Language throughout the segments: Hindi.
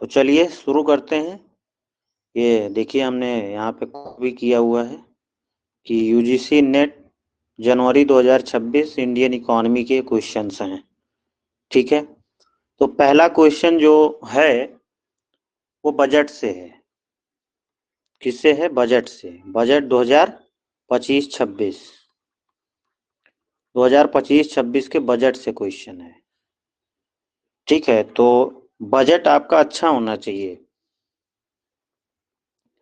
तो चलिए शुरू करते हैं। ये देखिए हमने यहाँ पे कॉपी किया हुआ है कि यूजीसी नेट जनवरी 2026 इंडियन इकोनॉमी के क्वेश्चंस हैं। ठीक है, तो पहला क्वेश्चन जो है वो बजट से है। किससे है? बजट से। बजट 2025-26 2025-26 के बजट से क्वेश्चन है। ठीक है, तो बजट आपका अच्छा होना चाहिए।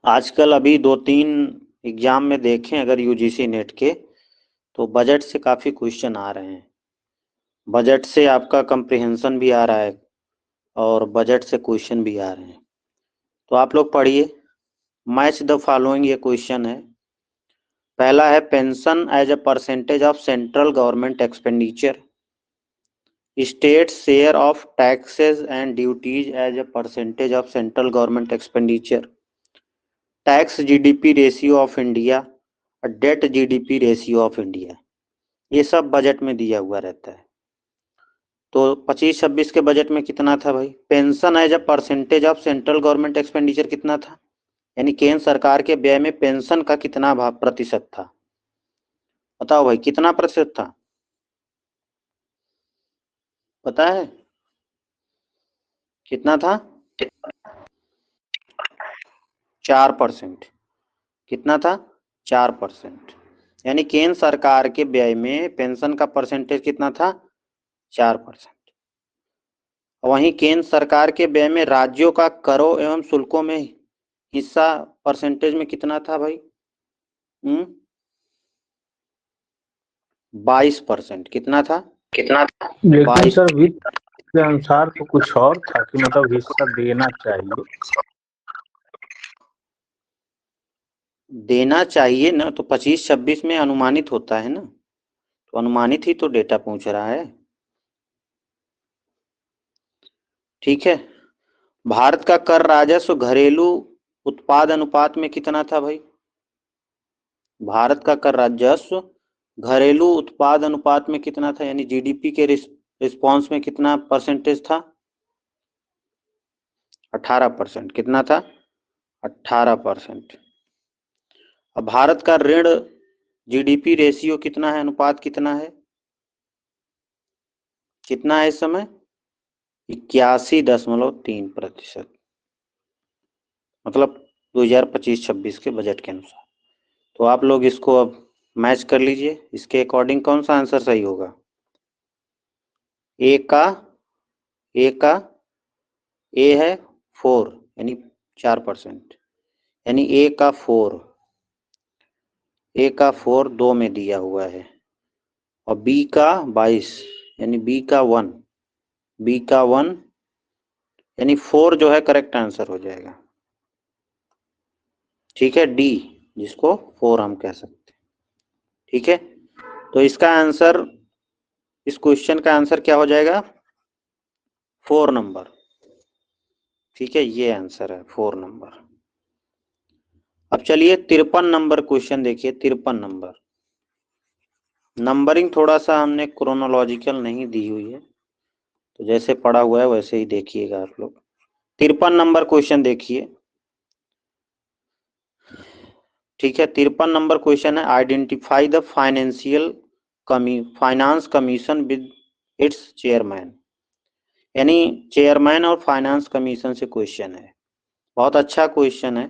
आजकल अभी 2-3 एग्जाम में देखें अगर यूजीसी नेट के, तो बजट से काफ़ी क्वेश्चन आ रहे हैं। बजट से आपका कंप्रिहेंशन भी आ रहा है और बजट से क्वेश्चन भी आ रहे हैं। तो आप लोग पढ़िए। मैच द फॉलोइंग ये क्वेश्चन है। पहला है pension as a percentage of central government expenditure, state share of taxes and duties as a percentage of central government expenditure, tax GDP ratio of India, debt GDP ratio of India. ये सब बजट में दिया हुआ रहता है। तो 25-26 के बजट में कितना था भाई? Pension as a percentage of central government expenditure कितना था, यानी केंद्र सरकार के व्यय में पेंशन का कितना प्रतिशत था? बताओ भाई कितना प्रतिशत था, पता है कितना था? 4%। कितना था? 4%। यानी केंद्र सरकार के व्यय में पेंशन का परसेंटेज कितना था? 4%। वहीं केंद्र सरकार के व्यय में राज्यों का करों एवं शुल्कों में हिस्सा परसेंटेज में कितना था भाई? 22%। कितना था? लेकिन सर वित्त के अनुसार तो कुछ और था कि मतलब हिस्सा देना चाहिए। देना चाहिए ना, तो 25-26 में अनुमानित होता है ना, तो अनुमानित ही तो डेटा पूछ रहा है। ठीक है, भारत का कर राजस्व घरेलू उत्पाद अनुपात में कितना था भाई? भारत का कर राजस्व घरेलू उत्पाद अनुपात में कितना था, यानी जीडीपी के रिस्पॉन्स में कितना परसेंटेज था? 18%। कितना था? 18%। अब भारत का ऋण जीडीपी रेशियो कितना है, अनुपात कितना है? कितना है इस समय? 81.3%, मतलब 2025-26 के बजट के अनुसार। तो आप लोग इसको अब मैच कर लीजिए, इसके अकॉर्डिंग कौन सा आंसर सही होगा? ए है 4 यानी 4%, यानी ए का 4 2 में दिया हुआ है, और बी का 22 यानी बी का 1 यानी 4 जो है करेक्ट आंसर हो जाएगा। ठीक है, डी जिसको 4 हम कह सकते हैं। ठीक है, तो इसका आंसर, इस क्वेश्चन का आंसर क्या हो जाएगा? 4 नंबर। ठीक है, ये आंसर है 4 नंबर। अब चलिए 53 नंबर क्वेश्चन देखिए। 53 नंबर नंबरिंग थोड़ा सा हमने क्रोनोलॉजिकल नहीं दी हुई है, तो जैसे पढ़ा हुआ है वैसे ही देखिएगा आप लोग। 53 नंबर क्वेश्चन देखिए। ठीक है, 53 नंबर क्वेश्चन है, identify the finance commission with its chairman, यानी चेयरमैन और फाइनेंस कमीशन से क्वेश्चन है। बहुत अच्छा क्वेश्चन है,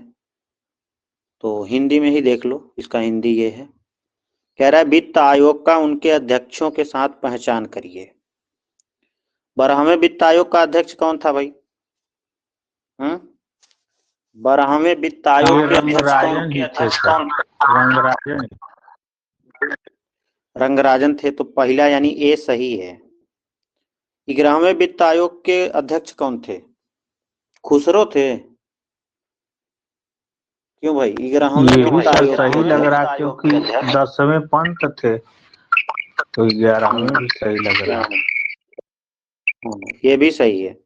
तो हिंदी में ही देख लो। इसका हिंदी ये है, कह रहा है वित्त आयोग का उनके अध्यक्षों के साथ पहचान करिए। 12वें वित्त आयोग का अध्यक्ष कौन था भाई? 12वें वित्त आयोग के अध्यक्ष कौन? रंगराजन थे, तो पहला यानी ए सही है। 11वें वित्त आयोग के अध्यक्ष कौन थे? खुसरो थे। क्यों भाई? 11वें वित्त आयोग सही लग रहा क्योंकि 10वें पंत थे, तो 11वें भी सही लग रहा। ये भी सही है।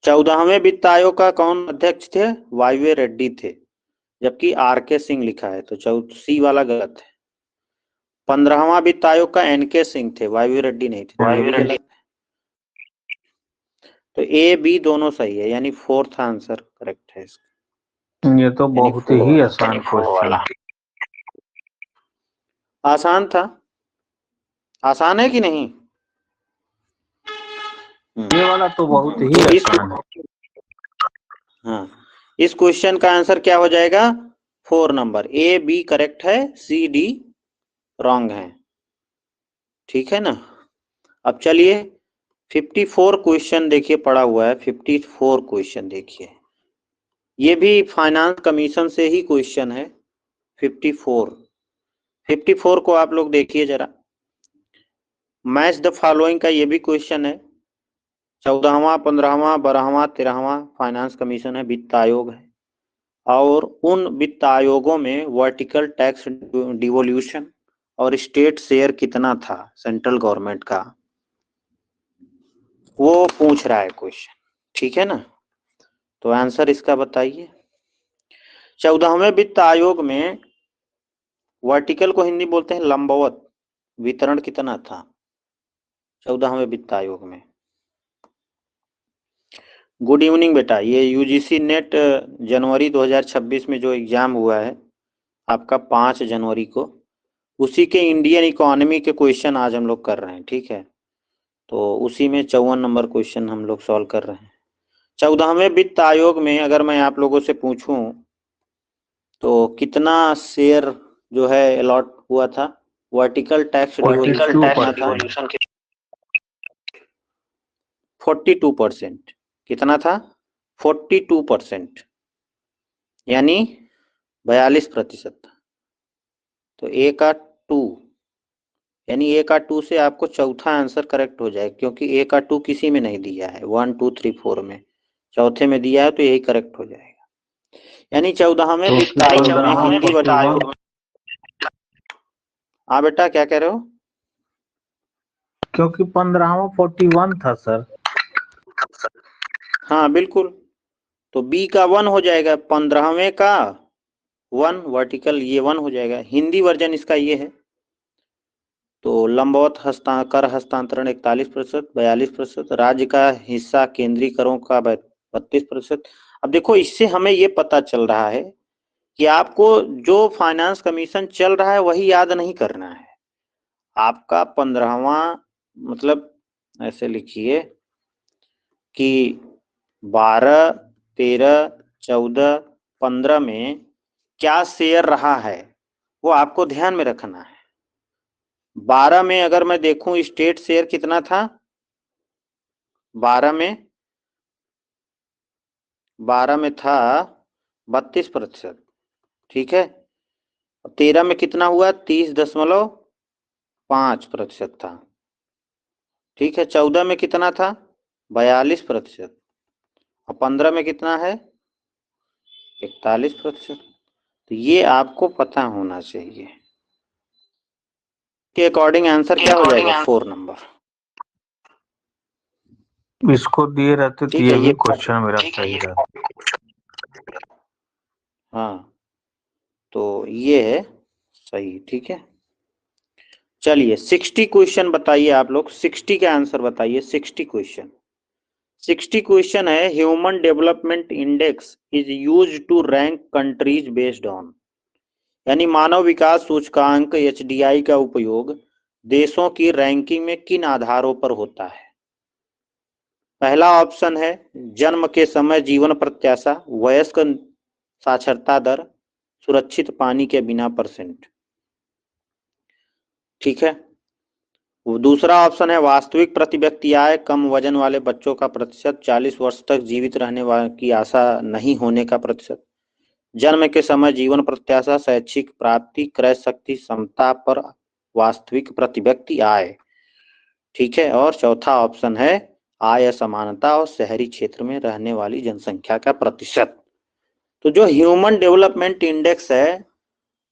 14वें वित्त आयोग का कौन अध्यक्ष थे? वाईवे रेड्डी थे, जबकि आर के सिंह लिखा है, तो सी वाला गलत है। 15वां वित्त आयोग का एन के सिंह थे, वाईवे रेड्डी नहीं थे, तो ये भी गलत है। तो ए बी दोनों सही है, यानी फोर्थ आंसर करेक्ट है इसका। ये तो बहुत ही आसान क्वेश्चन है। आसान था, आसान है कि नहीं? ये वाला तो बहुत ही आसान है। हाँ, इस क्वेश्चन का आंसर क्या हो जाएगा? 4 नंबर, ए बी करेक्ट है, सी डी रॉन्ग है। ठीक है ना। अब चलिए 54 क्वेश्चन देखिए पड़ा हुआ है, 54 क्वेश्चन देखिए, ये भी फाइनेंस कमीशन से ही क्वेश्चन है। 54 को आप लोग देखिए जरा। मैच द फॉलोइंग का ये भी क्वेश्चन है। 14वां 15वां 12वां 13वां फाइनेंस कमीशन है, वित्त आयोग है, और उन वित्त आयोगों में वर्टिकल टैक्स डिवोल्यूशन और स्टेट शेयर कितना था सेंट्रल गवर्नमेंट का, वो पूछ रहा है क्वेश्चन। ठीक है ना। तो आंसर इसका बताइए। 14वें वित्त आयोग में वर्टिकल को हिंदी बोलते हैं लंबवत, वितरण कितना था 14वें वित्त आयोग में? गुड इवनिंग बेटा, ये यूजीसी नेट जनवरी 2026 में जो एग्जाम हुआ है आपका 5 जनवरी को, उसी के इंडियन इकोनॉमी के क्वेश्चन आज हम लोग कर रहे हैं। ठीक है, तो उसी में 54 नंबर क्वेश्चन हम लोग सॉल्व कर रहे हैं। 14वें वित्त आयोग में अगर मैं आप लोगों से पूछूं तो कितना शेयर जो है अलॉट हुआ था वर्टिकल टैक्स डिवोल्यूशन? 42%। कितना था? 42%, यानी 42%। तो ए का 2, यानी ए का 2 से आपको चौथा आंसर करेक्ट हो जाए, क्योंकि ए का 2 किसी में नहीं दिया है, 1 2 3 4 में, चौथे में दिया है, तो यही करेक्ट हो जाएगा। यानी 14वें वित्त आयोग में हिंदी वर्जन। हाँ बेटा, क्या कह रहे हो? क्योंकि 15वां 41 था सर। हाँ बिल्कुल, तो बी का 1 हो जाएगा, 15वें का 1 वर्टिकल, ये 1 हो जाएगा। हिंदी वर्जन इसका ये है। तो लंबवत कर हस्तांतरण 41%, 42%, राज्य का हिस्सा केंद्रीय करों का 32%। अब देखो, इससे हमें ये पता चल रहा है कि आपको जो फाइनेंस कमीशन चल रहा है वही याद नहीं करना है। आपका 15वां, मतलब ऐसे लिखिए कि 12 13 14 15 में क्या शेयर रहा है, वो आपको ध्यान में रखना है। 12 में अगर मैं देखूं स्टेट शेयर कितना था, 12 में था 32%। ठीक है। 13 में कितना हुआ? 30.5% था। ठीक है। 14 में कितना था? 42%। और 15 में कितना है? 41%। तो ये आपको पता होना चाहिए। के अकॉर्डिंग आंसर क्या हो जाएगा? 4 नंबर। इसको दिए रहते तो ये भी क्वेश्चन मेरा सही रहता। हाँ, तो ये है सही। ठीक है, चलिए 60 क्वेश्चन बताइए आप लोग, 60 का आंसर बताइए। 60 क्वेश्चन, 60 क्वेश्चन है। Human development index is used to rank countries based on, यानी मानव विकास सूचकांक HDI का उपयोग देशों की रैंकिंग में किन आधारों पर होता है? पहला ऑप्शन है जन्म के समय जीवन प्रत्याशा, वयस्क साक्षरता दर, सुरक्षित पानी के बिना %। ठीक है। दूसरा ऑप्शन है वास्तविक प्रति व्यक्ति आय, कम वजन वाले बच्चों का प्रतिशत, 40 वर्ष तक जीवित रहने की आशा नहीं होने का प्रतिशत, जन्म के समय जीवन प्रत्याशा, शैक्षिक प्राप्ति, क्रय शक्ति क्षमता पर वास्तविक प्रति व्यक्ति आय। ठीक है। और चौथा ऑप्शन है आय असमानता और शहरी क्षेत्र में रहने वाली जनसंख्या का प्रतिशत। तो जो ह्यूमन डेवलपमेंट इंडेक्स है,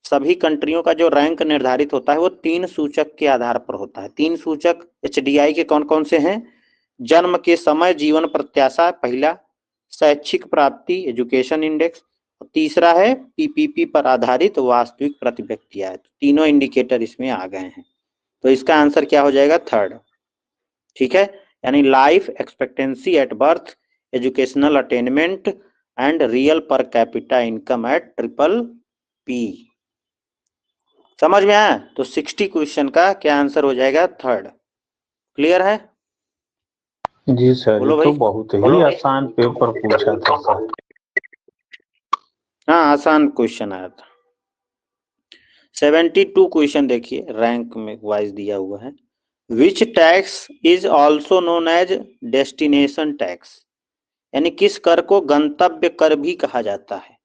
सभी कंट्रियों का जो रैंक निर्धारित होता है वो 3 सूचक के आधार पर होता है। 3 सूचक HDI के कौन कौन से हैं? जन्म के समय जीवन प्रत्याशा पहला, शैक्षिक प्राप्ति एजुकेशन इंडेक्स, और तीसरा है PPP पर आधारित वास्तविक प्रति व्यक्ति आय। तीनों इंडिकेटर इसमें आ गए हैं, तो इसका आंसर क्या हो जाएगा? 3rd। ठीक है, यानी life expectancy at birth, educational attainment and real per capita income eight PPP। समझ में आया? तो 60 क्वेश्चन का क्या आंसर हो जाएगा? थर्ड। क्लियर है? जी सर, बोलो ये भाई। तो बहुत ही आसान पेपर पूछा था सर। हाँ, आसान क्वेश्चन आया था। 72 क्वेश्चन देखिए, रैंक में वाइज दिया हुआ है। Which tax is also known as destination tax, यानी किस कर को गंतव्य कर भी कहा जाता है?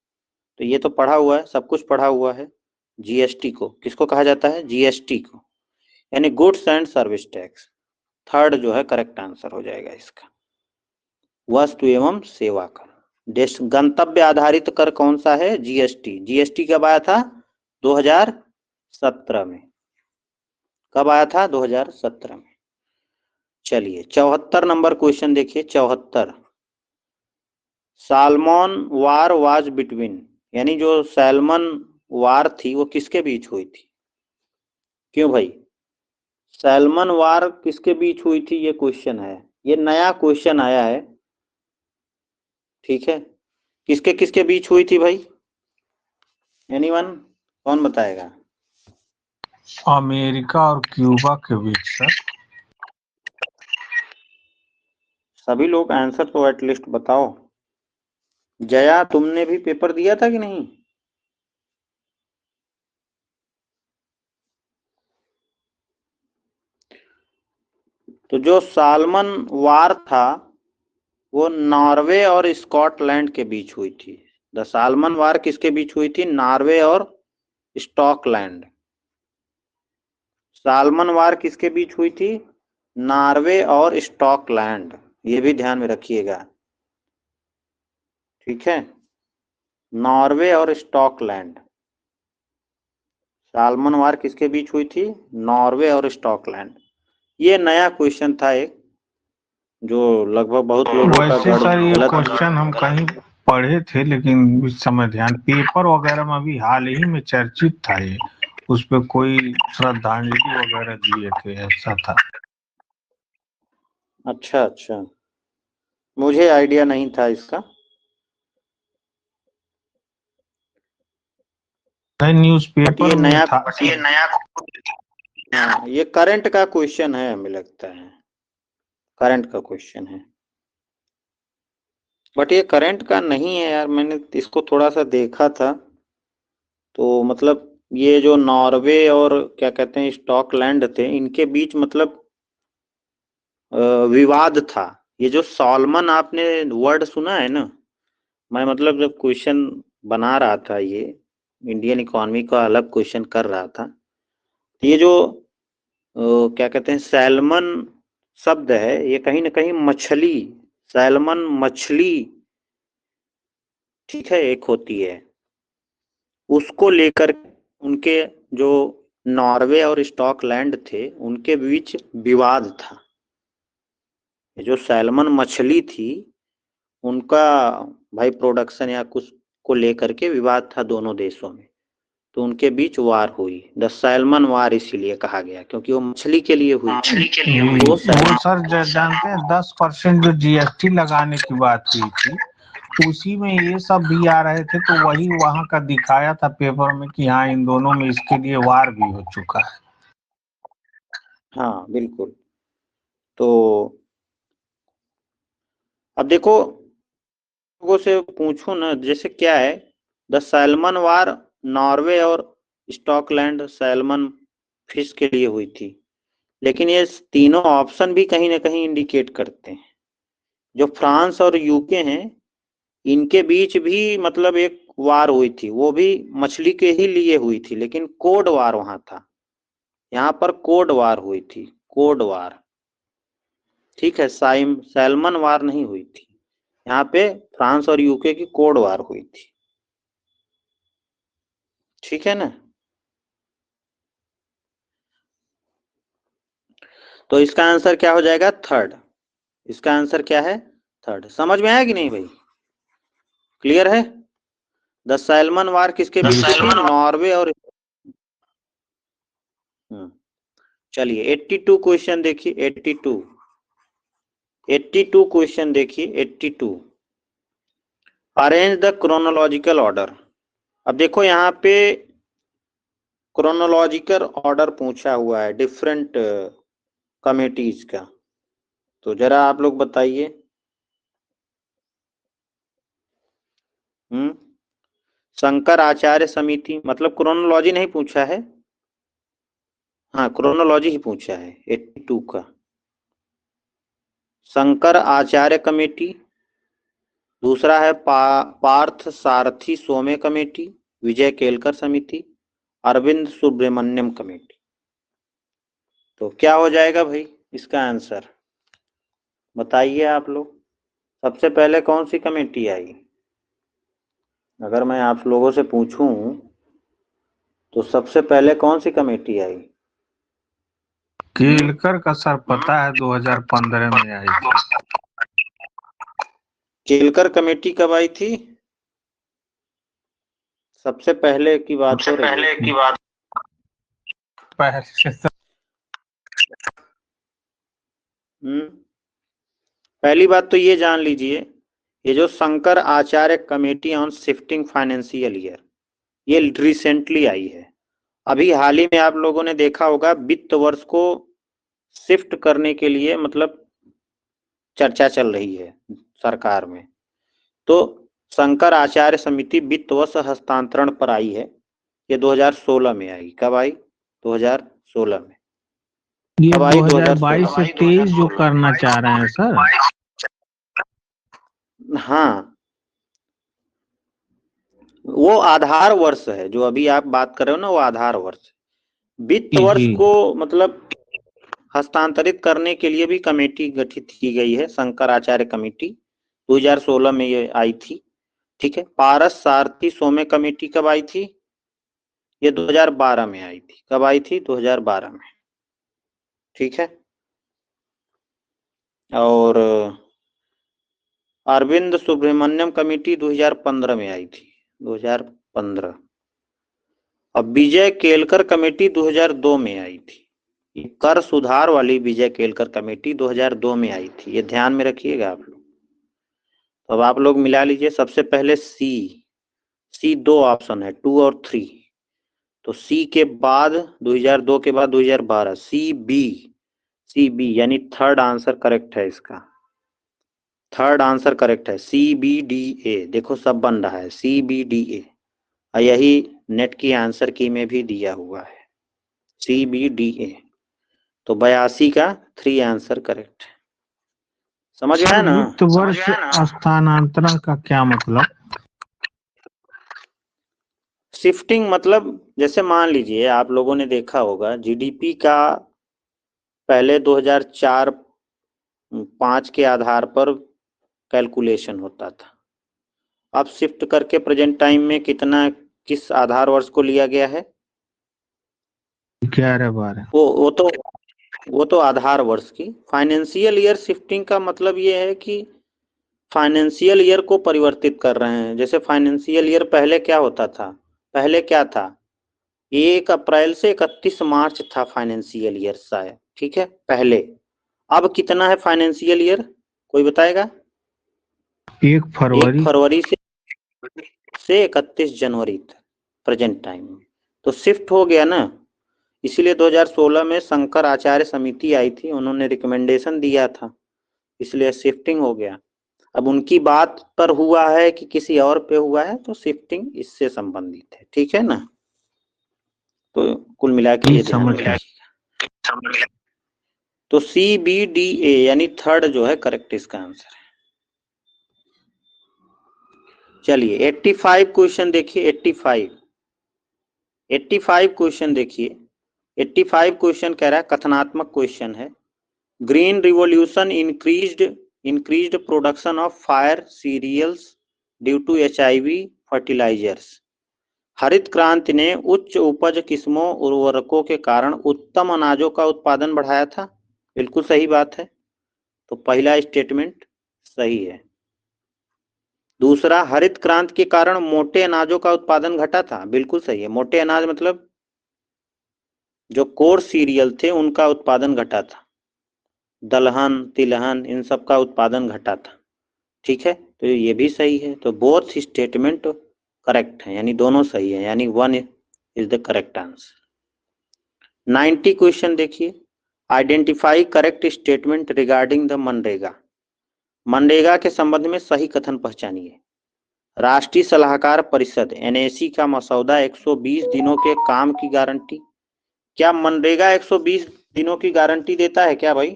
तो ये तो पढ़ा हुआ है, सब कुछ पढ़ा हुआ है। जीएसटी को किसको कहा जाता है? जीएसटी को, यानी goods and service tax. Third जो है करेक्ट आंसर हो जाएगा इसका, वस्तु एवं सेवा कर। गंतव्य आधारित कर कौन सा है? जीएसटी। जीएसटी कब आया था? 2017 में। कब आया था? 2017 में। चलिए 74 नंबर क्वेश्चन देखिए। 74, सालमन वार वाज बिटवीन, यानी जो सैल्मन वार थी वो किसके बीच हुई थी? क्यों भाई? सैल्मन वार किसके बीच हुई थी? ये क्वेश्चन है, ये नया क्वेश्चन आया है। ठीक है, किसके किसके बीच हुई थी भाई? एनीवन, कौन बताएगा? अमेरिका और क्यूबा के बीच सर। सभी लोग आंसर तो एटलीस्ट बताओ। जया, तुमने भी पेपर दिया था कि नहीं? तो जो सालमन वार था वो नॉर्वे और स्कॉटलैंड के बीच हुई थी। द सालमन वार किसके बीच हुई थी? नॉर्वे और स्कॉटलैंड। सालमन वार किसके बीच हुई थी? नॉर्वे और स्कॉटलैंड। ये भी ध्यान में रखिएगा, ठीक है? नॉर्वे और स्कॉटलैंड। सालमन वार किसके बीच हुई थी? नॉर्वे और स्कॉटलैंड। ये नया क्वेश्चन था एक, जो लगभग बहुत लोगों का वैसे सर ये गलत। क्वेश्चन हम कहीं पढ़े थे, लेकिन इस समय ध्यान पेपर वगैरह में अभी हाल ही में चर्चित था ये, उस पे कोई श्रद्धांजलि वगैरह दिए थे, ऐसा था। अच्छा अच्छा, मुझे आइडिया नहीं था इसका। बट न्यूज़पेपर ये में नया था। हाँ, ये करंट का क्वेश्चन है, हमें लगता है करंट का क्वेश्चन है। बट ये करंट का नहीं है यार, मैंने इसको थोड़ा सा देखा था। तो मतलब ये जो नॉर्वे और क्या कहते हैं स्कॉटलैंड थे, इनके बीच मतलब विवाद था। ये जो सॉलमन, आपने वर्ड सुना है ना? मैं मतलब जब क्वेश्चन बना रहा था, ये इंडियन इकोनॉमी का अलग क्वेश्चन कर रहा था, तो ये जो क्या कहते हैं सैल्मन शब्द है, ये कहीं ना कहीं मछली, सैल्मन मछली, ठीक है, एक होती है, उसको लेकर उनके जो नॉर्वे और स्कॉटलैंड थे उनके बीच विवाद था। जो सैल्मन मछली थी उनका भाई प्रोडक्शन या कुछ को लेकर के विवाद था दोनों देशों में, तो उनके बीच वार हुई। द सैल्मन वार इसीलिए कहा गया क्योंकि वो मछली के लिए हुई थी। वो सर जानते हैं 10% जो जीएसटी लगाने की बात हुई थी, उसी में ये सब भी आ रहे थे, तो वही वहां का दिखाया था पेपर में कि हाँ इन दोनों में इसके लिए वार भी हो चुका है। हाँ बिल्कुल। तो अब देखो, लोगों से पूछूं ना, जैसे क्या है, द सैल्मन वार नॉर्वे और स्कॉटलैंड सैल्मन फिश के लिए हुई थी, लेकिन ये तीनों ऑप्शन भी कहीं ना कहीं इंडिकेट करते हैं। जो फ्रांस और यूके हैं, इनके बीच भी मतलब एक वार हुई थी, वो भी मछली के ही लिए हुई थी, लेकिन कोड वार वहां था। यहाँ पर कोड वार हुई थी, कोड वार, ठीक है? सैल्मन वार नहीं हुई थी यहाँ पे, फ्रांस और यूके की कोड वार हुई थी, ठीक है ना? तो इसका आंसर क्या हो जाएगा? थर्ड। इसका आंसर क्या है? थर्ड। समझ में आया कि नहीं भाई? क्लियर है? द सैल्मन वार किसके बीच थी? नॉर्वे और चलिए 82 क्वेश्चन देखिए। 82, 82 क्वेश्चन देखिए, 82। Arrange the chronological order. अब देखो यहाँ पे क्रोनोलॉजिकल ऑर्डर पूछा हुआ है डिफरेंट कमिटीज का, तो जरा आप लोग बताइए। शंकर आचार्य समिति, मतलब क्रोनोलॉजी नहीं पूछा है, हाँ क्रोनोलॉजी ही पूछा है 82 का। शंकर आचार्य कमेटी, दूसरा है पार्थ सारथी सोमे कमेटी, विजय केलकर समिति, अरविंद सुब्रमण्यम कमेटी। तो क्या हो जाएगा भाई इसका आंसर, बताइए आप लोग। सबसे पहले कौन सी कमेटी आई, अगर मैं आप लोगों से पूछूं तो सबसे पहले कौन सी कमेटी आई? केलकर का सर पता है 2015 में आई थी। केलकर कमेटी कब आई थी? सबसे पहले की बात हो रही है। पहले पहली बात तो ये जान लीजिए, ये जो Shankar Acharya committee on shifting financial year, ये रिसेंटली आई है। अभी हाल ही में आप लोगों ने देखा होगा वित्त वर्ष को शिफ्ट करने के लिए मतलब चर्चा चल रही है सरकार में। तो शंकर आचार्य समिति वित्त वर्ष हस्तांतरण पर आई है, ये 2016 में आई। कब आई? 2016 में। ये कब आई? 2022 से 23 जो करना चाह रहे हैं सर। हाँ, वो आधार वर्ष है जो अभी आप बात कर रहे हो ना, वो आधार वर्ष। वित्त वर्ष को मतलब हस्तांतरित करने के लिए भी कमेटी गठित की गई है, शंकर आचार्य कमेटी 2016 में ये आई थी। ठीक है। पारस सारथी सोमे कमेटी कब आई थी? ये 2012 में आई थी। कब आई थी? 2012 में। ठीक है। और अरविंद सुब्रमण्यम कमेटी 2015 में आई थी, 2015। अब विजय केलकर कमेटी 2002 में आई थी। कर सुधार वाली विजय केलकर कमेटी 2002 में आई थी, ये ध्यान में रखिएगा आप लोग। तो अब आप लोग मिला लीजिए। सबसे पहले सी दो ऑप्शन है, 2 और 3। तो सी के बाद 2002 के बाद 2012, सी बी यानी थर्ड आंसर करेक्ट है इसका। थर्ड आंसर करेक्ट है, CBDA। देखो सब बन रहा है CBDA, और यही नेट की आंसर की में भी दिया हुआ है CBDA। तो 82 का 3 आंसर करेक्ट है। समझ में आया ना? वित्त वर्ष स्थानांतरण का क्या मतलब? शिफ्टिंग मतलब जैसे मान लीजिए आप लोगों ने देखा होगा GDP का पहले 2004-5 के आधार पर कैलकुलेशन होता था। अब शिफ्ट करके प्रेजेंट टाइम में कितना, किस आधार वर्ष को लिया गया है? 11-12। वो तो आधार वर्ष की। फाइनेंशियल ईयर शिफ्टिंग का मतलब ये है कि फाइनेंशियल ईयर को परिवर्तित कर रहे हैं। जैसे फाइनेंशियल ईयर पहले क्या होता था? पहले क्या था? 1 अप्रैल से 31 मार्च था फाइनेंशियल ईयर शायद। ठीक है, पहले। अब कितना है फाइनेंशियल ईयर, कोई बताएगा? 1 फरवरी से 31 जनवरी तक प्रेजेंट टाइम में। तो शिफ्ट हो गया ना, इसीलिए 2016 में शंकर आचार्य समिति आई थी, उन्होंने रिकमेंडेशन दिया था, इसलिए शिफ्टिंग हो गया। अब उनकी बात पर हुआ है कि किसी और पे हुआ है, तो शिफ्टिंग इससे संबंधित है। ठीक है ना? तो कुल मिला के ये ध्यान रखिएगा। तो CBDA यानी थर्ड जो है करेक्ट इसका आंसर है। चलिए 85 क्वेश्चन देखिए। 85 क्वेश्चन देखिए। 85 क्वेश्चन कह रहा है, कथनात्मक क्वेश्चन है। Green revolution increased production of fire cereals due to HIV fertilisers. हरित क्रांति ने उच्च उपज किस्मों उर्वरकों के कारण उत्तम अनाजों का उत्पादन बढ़ाया था। बिल्कुल सही बात है, तो पहला स्टेटमेंट सही है। दूसरा, हरित क्रांति के कारण मोटे अनाजों का उत्पादन घटा था। बिल्कुल सही है। मोटे अनाज मतलब जो कोर सीरियल थे उनका उत्पादन घटा था। दलहन, तिलहन, इन सब का उत्पादन घटा था। ठीक है, तो ये भी सही है। तो बोथ स्टेटमेंट करेक्ट है, यानी दोनों सही है, यानी 1 is the correct answer. 90 question देखिए, identify correct statement regarding the MNREGA. MNREGA के संबंध में सही कथन पहचानिए। राष्ट्रीय सलाहकार परिषद एनएसी का मसौदा 120 दिनों के काम की गारंटी। क्या मनरेगा 120 दिनों की गारंटी देता है क्या भाई?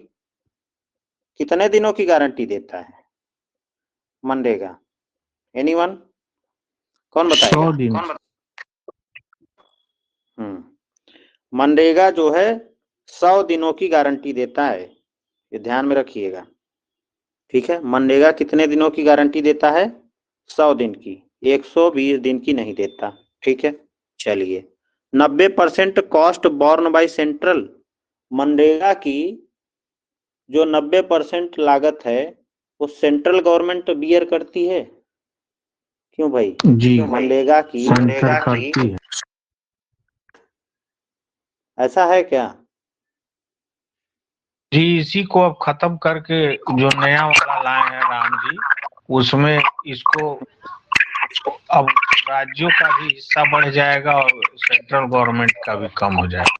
कितने दिनों की गारंटी देता है मनरेगा? एनीवन? कौन बताएगा? 100 दिन। मनरेगा जो है 100 दिनों की गारंटी देता है, ये ध्यान में रखिएगा। ठीक है, मनरेगा कितने दिनों की गारंटी देता है? 100 दिन की, 120 दिन की नहीं देता। ठीक है, चलिए 90% cost born by central. MNREGA की जो 90% लागत है वो सेंट्रल गवर्नमेंट बियर करती है। क्यों भाई? जी, मनरेगा की सेंटर करती है। ऐसा है क्या? जी, इसी को अब खत्म करके जो नया वाला लाए हैं राम जी, उसमें इसको अब राज्यों का भी हिस्सा बढ़ जाएगा और सेंट्रल गवर्नमेंट का भी कम हो जाएगा।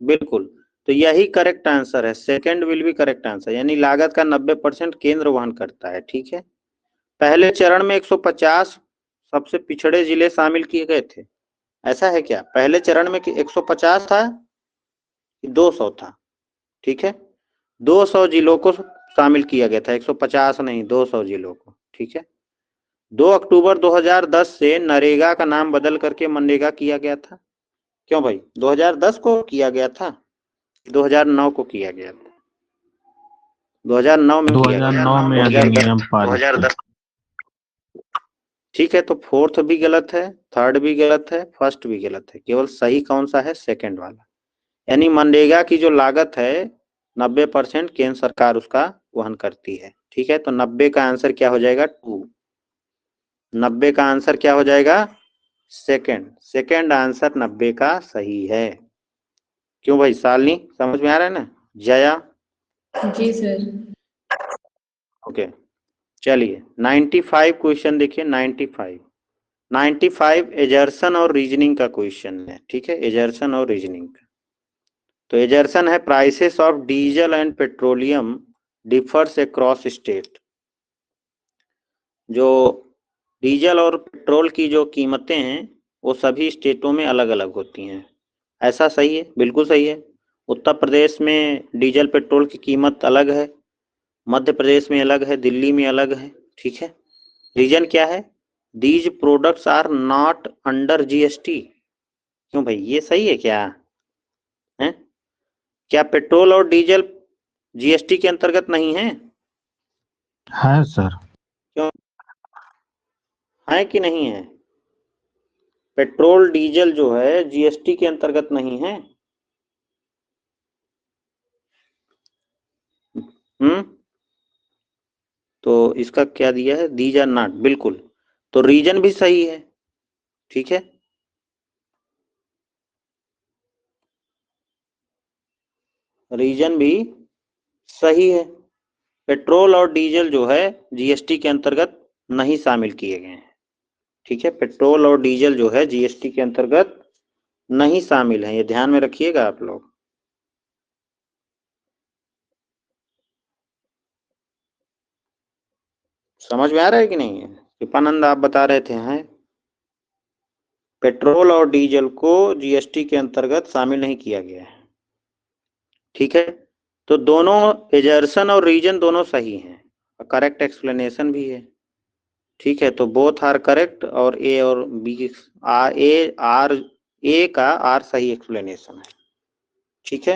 बिल्कुल, तो यही करेक्ट आंसर है, second will be correct answer, यानी लागत का 90% केंद्र वहन करता है। ठीक है, पहले चरण में 150 सबसे पिछड़े जिले शामिल किए गए थे। ऐसा है क्या? पहले चरण में 150 था कि 200 था? ठीक है, 200 जिलों को शामिल किया गया था, 150 नहीं, 200 जिलों को। ठीक है, 2 अक्टूबर 2010 से नरेगा का नाम बदल करके मनरेगा किया गया था। क्यों भाई? 2010 को किया गया था, 2009 को किया गया था? 2009 में किया गया। 2009 में अधिनियम पारित हुआ। 2010। ठीक है, तो फोर्थ भी गलत है, थर्ड भी गलत है, फर्स्ट भी गलत है, केवल सही कौन सा है? सेकंड वाला। यानी मनरेगा की जो लागत है 90% केंद्र सरकार उसका वहन करती है। ठीक है, तो 90 का आंसर क्या हो जाएगा? 2। 90 का आंसर क्या हो जाएगा? सेकंड आंसर 90 का सही है। क्यों भाई? शालिनी, समझ में आ रहा है ना? जया? जी सर। ओके, चलिए 95 क्वेश्चन देखिए। 95 एजर्सन और रीजनिंग का क्वेश्चन है। ठीक है, एजर्सन और रीजनिंग का। तो एजर्सन है prices of diesel and petroleum differs across state. जो डीजल और पेट्रोल की जो कीमतें हैं वो सभी स्टेटों में अलग अलग होती हैं। ऐसा सही है? बिल्कुल सही है। उत्तर प्रदेश में डीजल पेट्रोल की कीमत अलग है, मध्य प्रदेश में अलग है, दिल्ली में अलग है। ठीक है, रीजन क्या है? These products are not under GST. क्यों भाई, ये सही है क्या? है? क्या पेट्रोल और डीजल जीएसटी के अंतर्गत नहीं है? है सर। क्यों, है कि नहीं है? पेट्रोल डीजल जो है जीएसटी के अंतर्गत नहीं है। तो इसका क्या दिया है? दीज आर नॉट, बिल्कुल। तो रीजन भी सही है। ठीक है, रीजन भी सही है। पेट्रोल और डीजल जो है जीएसटी के अंतर्गत नहीं शामिल किए गए हैं। ठीक है, पेट्रोल और डीजल जो है जीएसटी के अंतर्गत नहीं शामिल है, ये ध्यान में रखिएगा आप लोग। समझ में आ रहा है कि नहीं? कृपानंद आप बता रहे थे हैं पेट्रोल और डीजल को जीएसटी के अंतर्गत शामिल नहीं किया गया है। ठीक है, तो दोनों एजर्सन और रीजन दोनों सही हैं, करेक्ट एक्सप्लेनेशन भी है। ठीक है, तो बोथ आर करेक्ट, और ए और बी ए का आर सही एक्सप्लेनेशन है। ठीक है,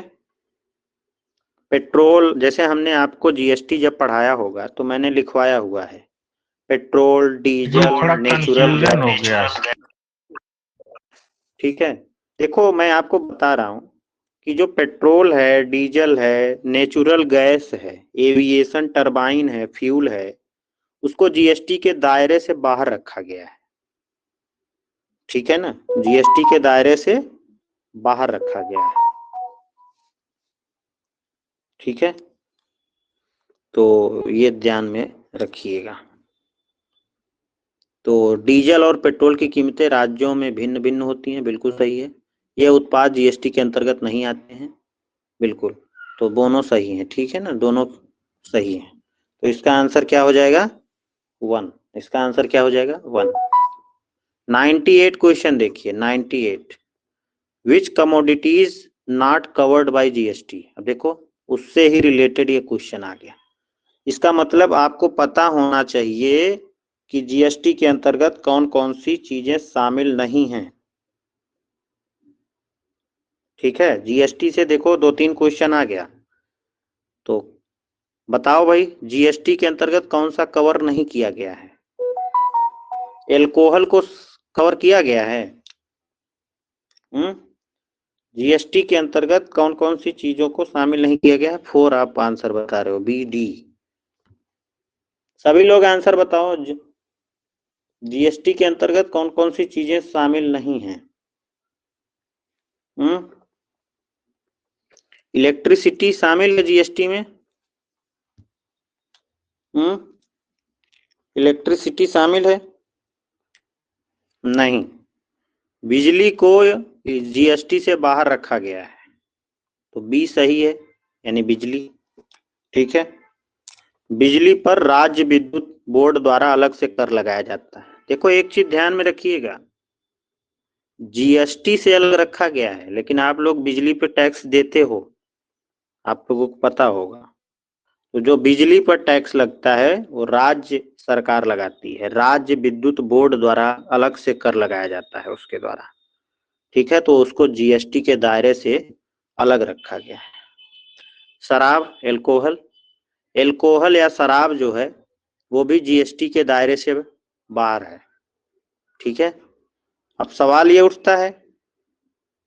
पेट्रोल जैसे हमने आपको जीएसटी जब पढ़ाया होगा तो मैंने लिखवाया हुआ है पेट्रोल, डीजल, थोड़ा नेचुरल कंफ्यूजन हो गैस। गया। ठीक है, देखो मैं आपको बता रहा हूं कि जो पेट्रोल है, डीजल है, नेचुरल गैस है, एविएशन टरबाइन है, फ्यूल है, उसको जीएसटी के दायरे से बाहर रखा गया है। ठीक है ना, जीएसटी के दायरे से बाहर रखा गया है। ठीक है, तो ये ध्यान में रखिएगा। तो डीजल और पेट्रोल की कीमतें राज्यों में भिन्न भिन्न होती हैं, बिल्कुल सही है। ये उत्पाद जीएसटी के अंतर्गत नहीं आते हैं, बिल्कुल। तो दोनों सही हैं, ठीक है ना, दोनों सही हैं। तो इसका आंसर क्या हो जाएगा? 1। इसका आंसर क्या हो जाएगा? 1। 98 क्वेश्चन देखिए, 98 which commodities not covered by GST. अब देखो, उससे ही रिलेटेड ये क्वेश्चन आ गया। इसका मतलब आपको पता होना चाहिए कि जीएसटी के अंतर्गत कौन कौन सी चीजें शामिल नहीं हैं। ठीक है, जीएसटी से देखो 2-3 क्वेश्चन आ गया, तो बताओ भाई जीएसटी के अंतर्गत कौन सा कवर नहीं किया गया है? एल्कोहल को कवर किया गया है? जीएसटी के अंतर्गत कौन कौन सी चीजों को शामिल नहीं किया गया है? 4 आप आंसर बता रहे हो, बी डी। सभी लोग आंसर बताओ, जीएसटी के अंतर्गत कौन कौन सी चीजें शामिल नहीं हैं? इलेक्ट्रिसिटी शामिल है जीएसटी में? इलेक्ट्रिसिटी शामिल है? नहीं, बिजली को जीएसटी से बाहर रखा गया है, तो बी सही है, यानी बिजली। ठीक है, बिजली पर राज्य विद्युत बोर्ड द्वारा अलग से कर लगाया जाता है। देखो एक चीज ध्यान में रखिएगा, जीएसटी से अलग रखा गया है, लेकिन आप लोग बिजली पे टैक्स देते हो, आप लोगों को पता होगा। तो जो बिजली पर टैक्स लगता है वो राज्य सरकार लगाती है, राज्य विद्युत बोर्ड द्वारा अलग से कर लगाया जाता है उसके द्वारा। ठीक है, तो उसको जीएसटी के दायरे से अलग रखा गया है। शराब, एल्कोहल, एल्कोहल या शराब जो है वो भी जीएसटी के दायरे से बाहर है। ठीक है, अब सवाल ये उठता है,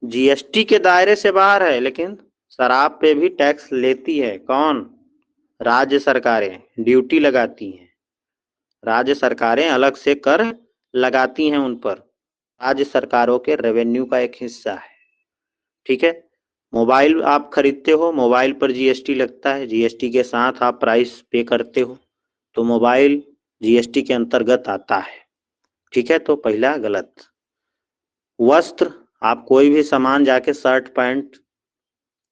जीएसटी के दायरे से बाहर है लेकिन शराब पे भी टैक्स लेती है कौन? राज्य सरकारें ड्यूटी लगाती हैं, राज्य सरकारें अलग से कर लगाती हैं उन पर, राज्य सरकारों के रेवेन्यू का एक हिस्सा है। ठीक है, मोबाइल आप खरीदते हो, मोबाइल पर जीएसटी लगता है, जीएसटी के साथ आप प्राइस पे करते हो, तो मोबाइल जीएसटी के अंतर्गत आता है। ठीक है, तो पहला गलत। वस्त्र, आप कोई भी सामान जाके शर्ट पैंट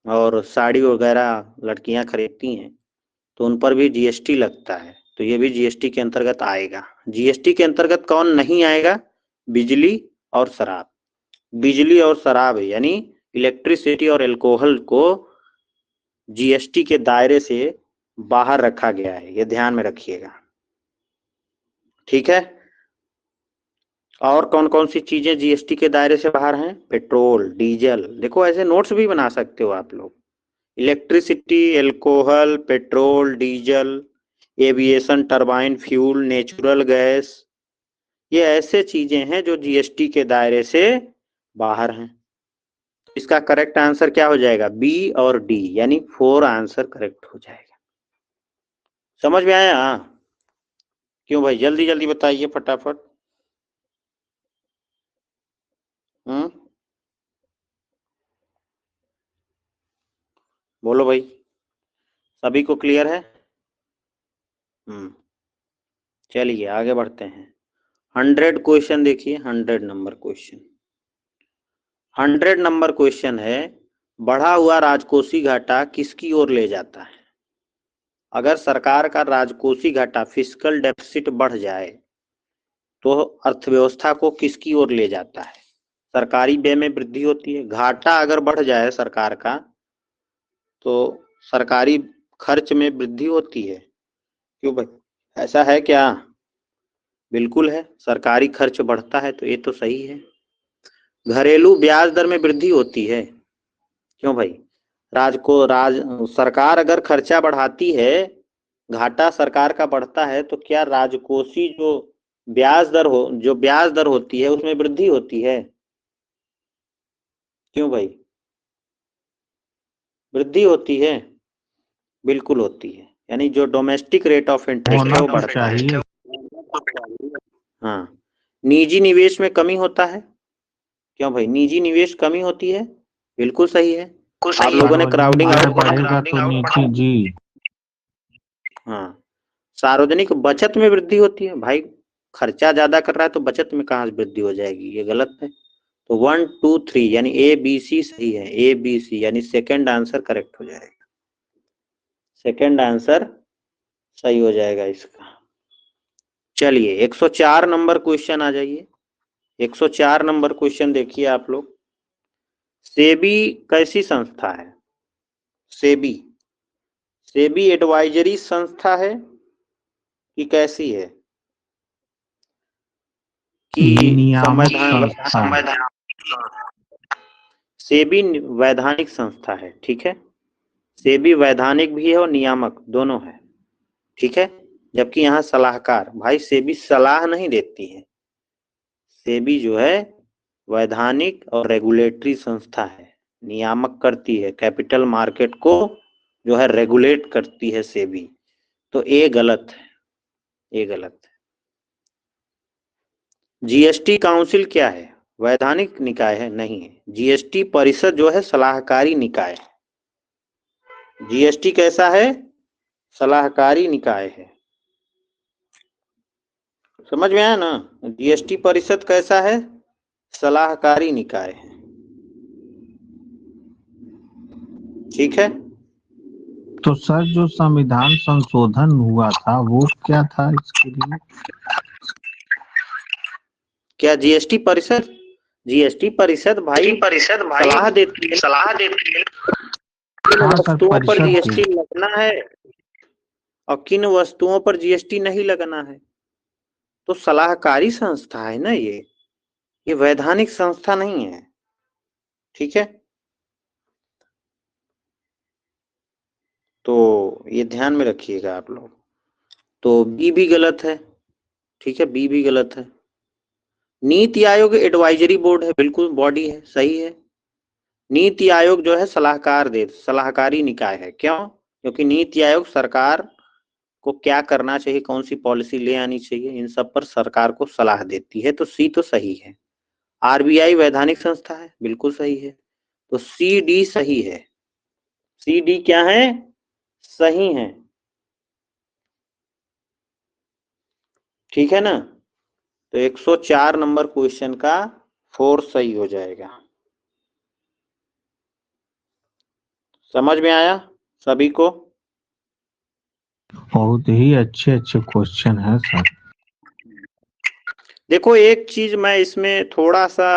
और साड़ी वगैरह लड़कियां खरीदती हैं तो उन पर भी जीएसटी लगता है, तो ये भी जीएसटी के अंतर्गत आएगा। जीएसटी के अंतर्गत कौन नहीं आएगा? बिजली और शराब। बिजली और शराब यानी इलेक्ट्रिसिटी और एल्कोहल को जीएसटी के दायरे से बाहर रखा गया है, ये ध्यान में रखिएगा। ठीक है, और कौन कौन सी चीजें जीएसटी के दायरे से बाहर हैं? Petrol, diesel. देखो ऐसे नोट्स भी बना सकते हो आप लोग, electricity, alcohol, petrol, diesel, aviation turbine fuel, natural gas, ये ऐसे चीजें हैं जो जीएसटी के दायरे से बाहर हैं। इसका करेक्ट आंसर क्या हो जाएगा? बी और डी, यानी 4 आंसर करेक्ट हो जाएगा। समझ में आया? क्यों भाई, जल्दी जल्दी बताइए फटाफट। बोलो भाई, सभी को क्लियर है? चलिए आगे बढ़ते हैं। 100 क्वेश्चन देखिए, 100 नंबर क्वेश्चन। 100 नंबर क्वेश्चन है, बढ़ा हुआ राजकोषीय घाटा किसकी ओर ले जाता है? अगर सरकार का राजकोषीय घाटा फिस्कल डेफिसिट बढ़ जाए तो अर्थव्यवस्था को किसकी ओर ले जाता है? सरकारी व्यय में वृद्धि होती है। घाटा अगर बढ़ जाए सरकार का तो सरकारी खर्च में वृद्धि होती है। क्यों भाई, ऐसा है क्या? बिल्कुल है, सरकारी खर्च बढ़ता है, तो ये तो सही है। घरेलू ब्याज दर में वृद्धि होती है। क्यों भाई, सरकार अगर खर्चा बढ़ाती है, घाटा सरकार का बढ़ता है, तो क्या राजकोषीय जो ब्याज दर होती है उसमें वृद्धि होती है? क्यों भाई, वृद्धि होती है? बिल्कुल होती है, यानी जो डोमेस्टिक रेट ऑफ इंटरेस्ट है वो बढ़ता है। हाँ, निजी निवेश में कमी होता है। क्यों भाई, निजी निवेश कमी होती है? बिल्कुल सही है, आप लोगों ने क्राउडिंग आगे आउट बढ़ेगा तो नीचे जी। हाँ, सार्वजनिक बचत में वृद्धि होती है। भाई खर्चा ज्यादा कर रहा है तो बचत में कहाँ से वृद्धि हो जाएगी, ये गलत है। तो 1 2 3 यानी ए बी सी सही है, ए बी सी यानी सेकंड आंसर करेक्ट हो जाएगा, सेकंड आंसर सही हो जाएगा इसका। चलिए 104 नंबर क्वेश्चन आ जाइए। 104 नंबर क्वेश्चन देखिए आप लोग। सेबी कैसी संस्था है? सेबी, सेबी एडवाइजरी संस्था है कि कैसी है? कि नियामक संवैधानिक संस्था। सेबी वैधानिक संस्था है, ठीक है। सेबी वैधानिक भी है और नियामक दोनों है, ठीक है। जबकि यहाँ सलाहकार, भाई सेबी सलाह नहीं देती है, सेबी जो है वैधानिक और रेगुलेटरी संस्था है, नियामक करती है, कैपिटल मार्केट को जो है रेगुलेट करती है सेबी। तो ए गलत है, ये गलत है। जीएसटी काउंसिल क्या है? वैधानिक निकाय है? नहीं है। जीएसटी परिषद जो है सलाहकारी निकाय है। जीएसटी कैसा है? सलाहकारी निकाय है। समझ में आया ना? जीएसटी परिषद कैसा है? सलाहकारी निकाय है, ठीक है। तो सर जो संविधान संशोधन हुआ था वो क्या था इसके लिए? क्या जीएसटी परिषद? जीएसटी परिषद भाई सलाह देती है, किन हाँ सर, वस्तुओं पर परिषद जीएसटी थी। लगना है और किन वस्तुओं पर जीएसटी नहीं लगना है। तो सलाहकारी संस्था है ना ये वैधानिक संस्था नहीं है, ठीक है। तो ये ध्यान में रखिएगा आप लोग। तो बी भी गलत है, ठीक है, बी भी गलत है। नीति आयोग एडवाइजरी बोर्ड है, बिल्कुल बॉडी है, सही है। नीति आयोग जो है सलाहकारी निकाय है। क्यों? क्योंकि नीति आयोग सरकार को क्या करना चाहिए, कौन सी पॉलिसी ले आनी चाहिए, इन सब पर सरकार को सलाह देती है। तो सी तो सही है। आरबीआई वैधानिक संस्था है, बिल्कुल सही है। तो सी डी सही है, सी डी क्या है? सही है, ठीक है ना। तो 104 नंबर क्वेश्चन का 4 सही हो जाएगा। समझ में आया सभी को? बहुत ही अच्छे अच्छे क्वेश्चन है सर। देखो एक चीज मैं इसमें थोड़ा सा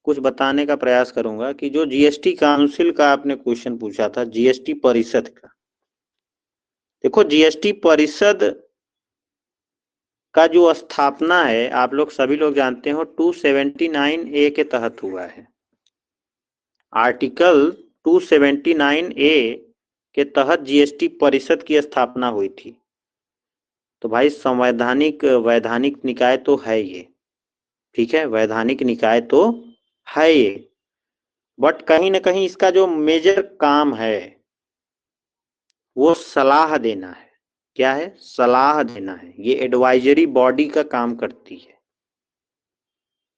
कुछ बताने का प्रयास करूंगा कि जो जीएसटी काउंसिल का आपने क्वेश्चन पूछा था, जीएसटी परिषद का, देखो जीएसटी परिषद का जो स्थापना है आप लोग सभी लोग जानते हो 279 ए के तहत हुआ है। आर्टिकल 279 ए के तहत जीएसटी परिषद की स्थापना हुई थी। तो भाई संवैधानिक वैधानिक निकाय तो है ये, ठीक है, वैधानिक निकाय तो है ये। बट कहीं ना कहीं इसका जो मेजर काम है वो सलाह देना है। क्या है? सलाह देना है। ये एडवाइजरी बॉडी का काम करती है,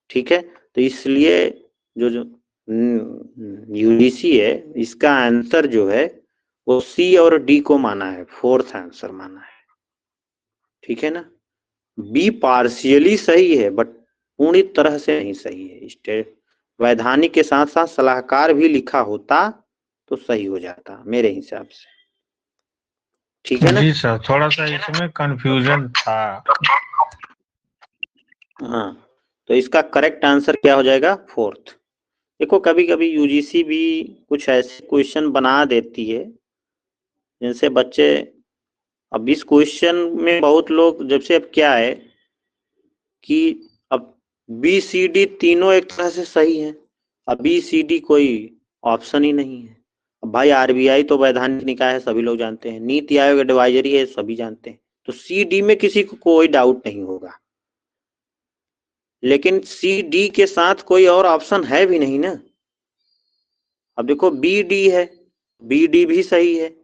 ठीक है। तो इसलिए जो जो यूजीसी है इसका आंसर जो है वो सी और डी को माना है, फोर्थ आंसर माना है, ठीक है ना। बी पार्शियली सही है बट पूरी तरह से नहीं सही है। स्टेट वैधानिक के साथ साथ सलाहकार भी लिखा होता तो सही हो जाता मेरे हिसाब से, ठीक है ना। जी सर, थोड़ा सा इसमें कंफ्यूजन था। हाँ, तो इसका करेक्ट आंसर क्या हो जाएगा? फोर्थ। देखो कभी कभी यूजीसी भी कुछ ऐसे क्वेश्चन बना देती है जिनसे बच्चे, अब इस क्वेश्चन में बहुत लोग जब से, अब क्या है कि अब बी सी डी तीनों एक तरह से सही है, अब बी सी डी कोई ऑप्शन ही नहीं है। अब भाई आरबीआई तो वैधानिक निकाय है, सभी लोग जानते हैं, नीति आयोग एडवाइजरी है, सभी जानते हैं। तो सी डी में किसी को कोई डाउट नहीं होगा, लेकिन सी डी के साथ कोई और ऑप्शन है भी नहीं ना। अब देखो बी डी है, बी डी भी सही है,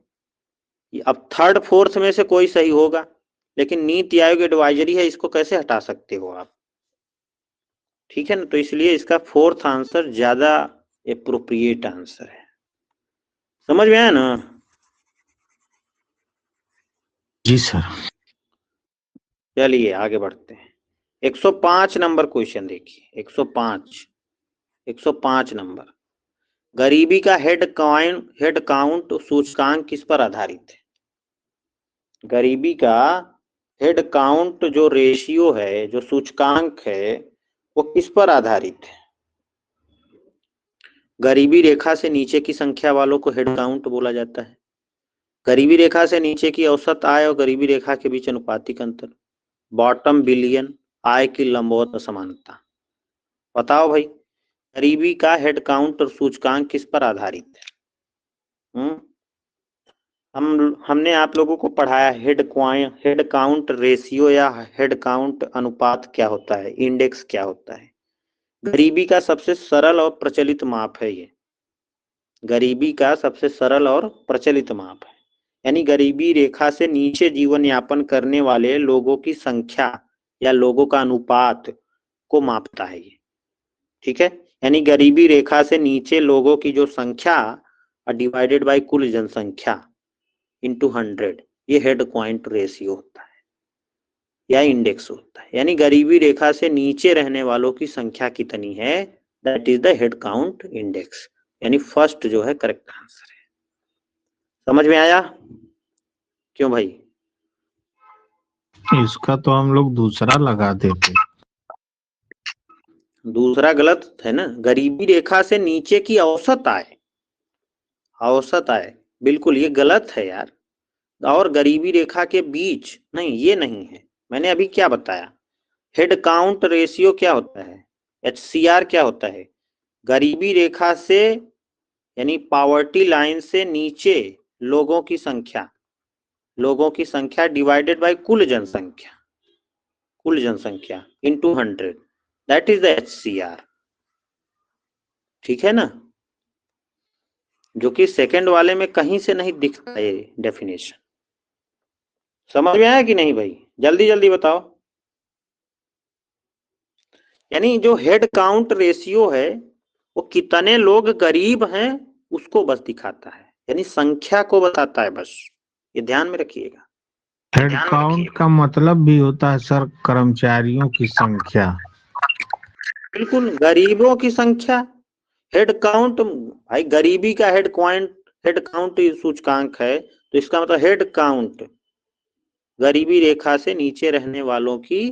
अब थर्ड फोर्थ में से कोई सही होगा, लेकिन नीति आयोग एडवाइजरी है, इसको कैसे हटा सकते हो आप, ठीक है ना। तो इसलिए इसका फोर्थ आंसर ज्यादा एप्रोप्रिएट आंसर है। समझ में आया ना? जी सर। चलिए आगे बढ़ते हैं। 105 नंबर क्वेश्चन देखिए। 105 नंबर, गरीबी का हेड काउंट सूचकांक किस पर आधारित है? गरीबी का हेड काउंट जो रेशियो है, जो सूचकांक है, वो किस पर आधारित है? गरीबी रेखा से नीचे की संख्या वालों को हेड काउंट बोला जाता है। गरीबी रेखा से नीचे की औसत आय और गरीबी रेखा के बीच अनुपातिक अंतर, बॉटम बिलियन, आय की लंबवत असमानता। बताओ भाई, गरीबी का हेड काउंट और सूचकांक किस पर आधारित है? हमने आप लोगों को पढ़ाया हेड काउंट रेशियो या हेड काउंट अनुपात क्या होता है, इंडेक्स क्या होता है। गरीबी का सबसे सरल और प्रचलित माप है ये। गरीबी का सबसे सरल और प्रचलित माप है, यानी गरीबी रेखा से नीचे जीवन यापन करने वाले लोगों की संख्या या लोगों का अनुपात को मापता है ये। ठीक है, यानी गरीबी रेखा से नीचे लोगों की जो संख्या डिवाइडेड बाय कुल जनसंख्या इंटू 100, ये हेड काउंट रेशियो होता है या इंडेक्स होता है। यानी गरीबी रेखा से नीचे रहने वालों की संख्या कितनी है, that is the head count index. यानी फर्स्ट जो है करेक्ट आंसर है। समझ में आया? क्यों भाई? इसका तो हम लोग दूसरा लगा देते। दूसरा गलत है ना, गरीबी रेखा से नीचे की औसत आय, औसत आय बिल्कुल ये गलत है यार। और गरीबी रेखा के बीच नहीं, ये नहीं है। मैंने अभी क्या बताया, हेड काउंट रेशियो क्या होता है, HCR क्या होता है, गरीबी रेखा से यानी पॉवर्टी लाइन से नीचे लोगों की संख्या, लोगों की संख्या डिवाइडेड बाय कुल जनसंख्या, कुल जनसंख्या into 100, that is the HCR। ठीक है ना, जो कि सेकंड वाले में कहीं से नहीं दिखता है डेफिनेशन। समझ में आया कि नहीं भाई? जल्दी जल्दी बताओ। यानी जो हेड काउंट रेशियो है वो कितने लोग गरीब हैं उसको बस दिखाता है, यानी संख्या को बताता है बस, ये ध्यान में रखिएगा। हेड काउंट का मतलब भी होता है सर कर्मचारियों की संख्या। बिल्कुल, गरीबों की संख्या। हेड काउंट भाई, गरीबी का हेड काउंट सूचकांक है, तो इसका मतलब हेड काउंट गरीबी रेखा से नीचे रहने वालों की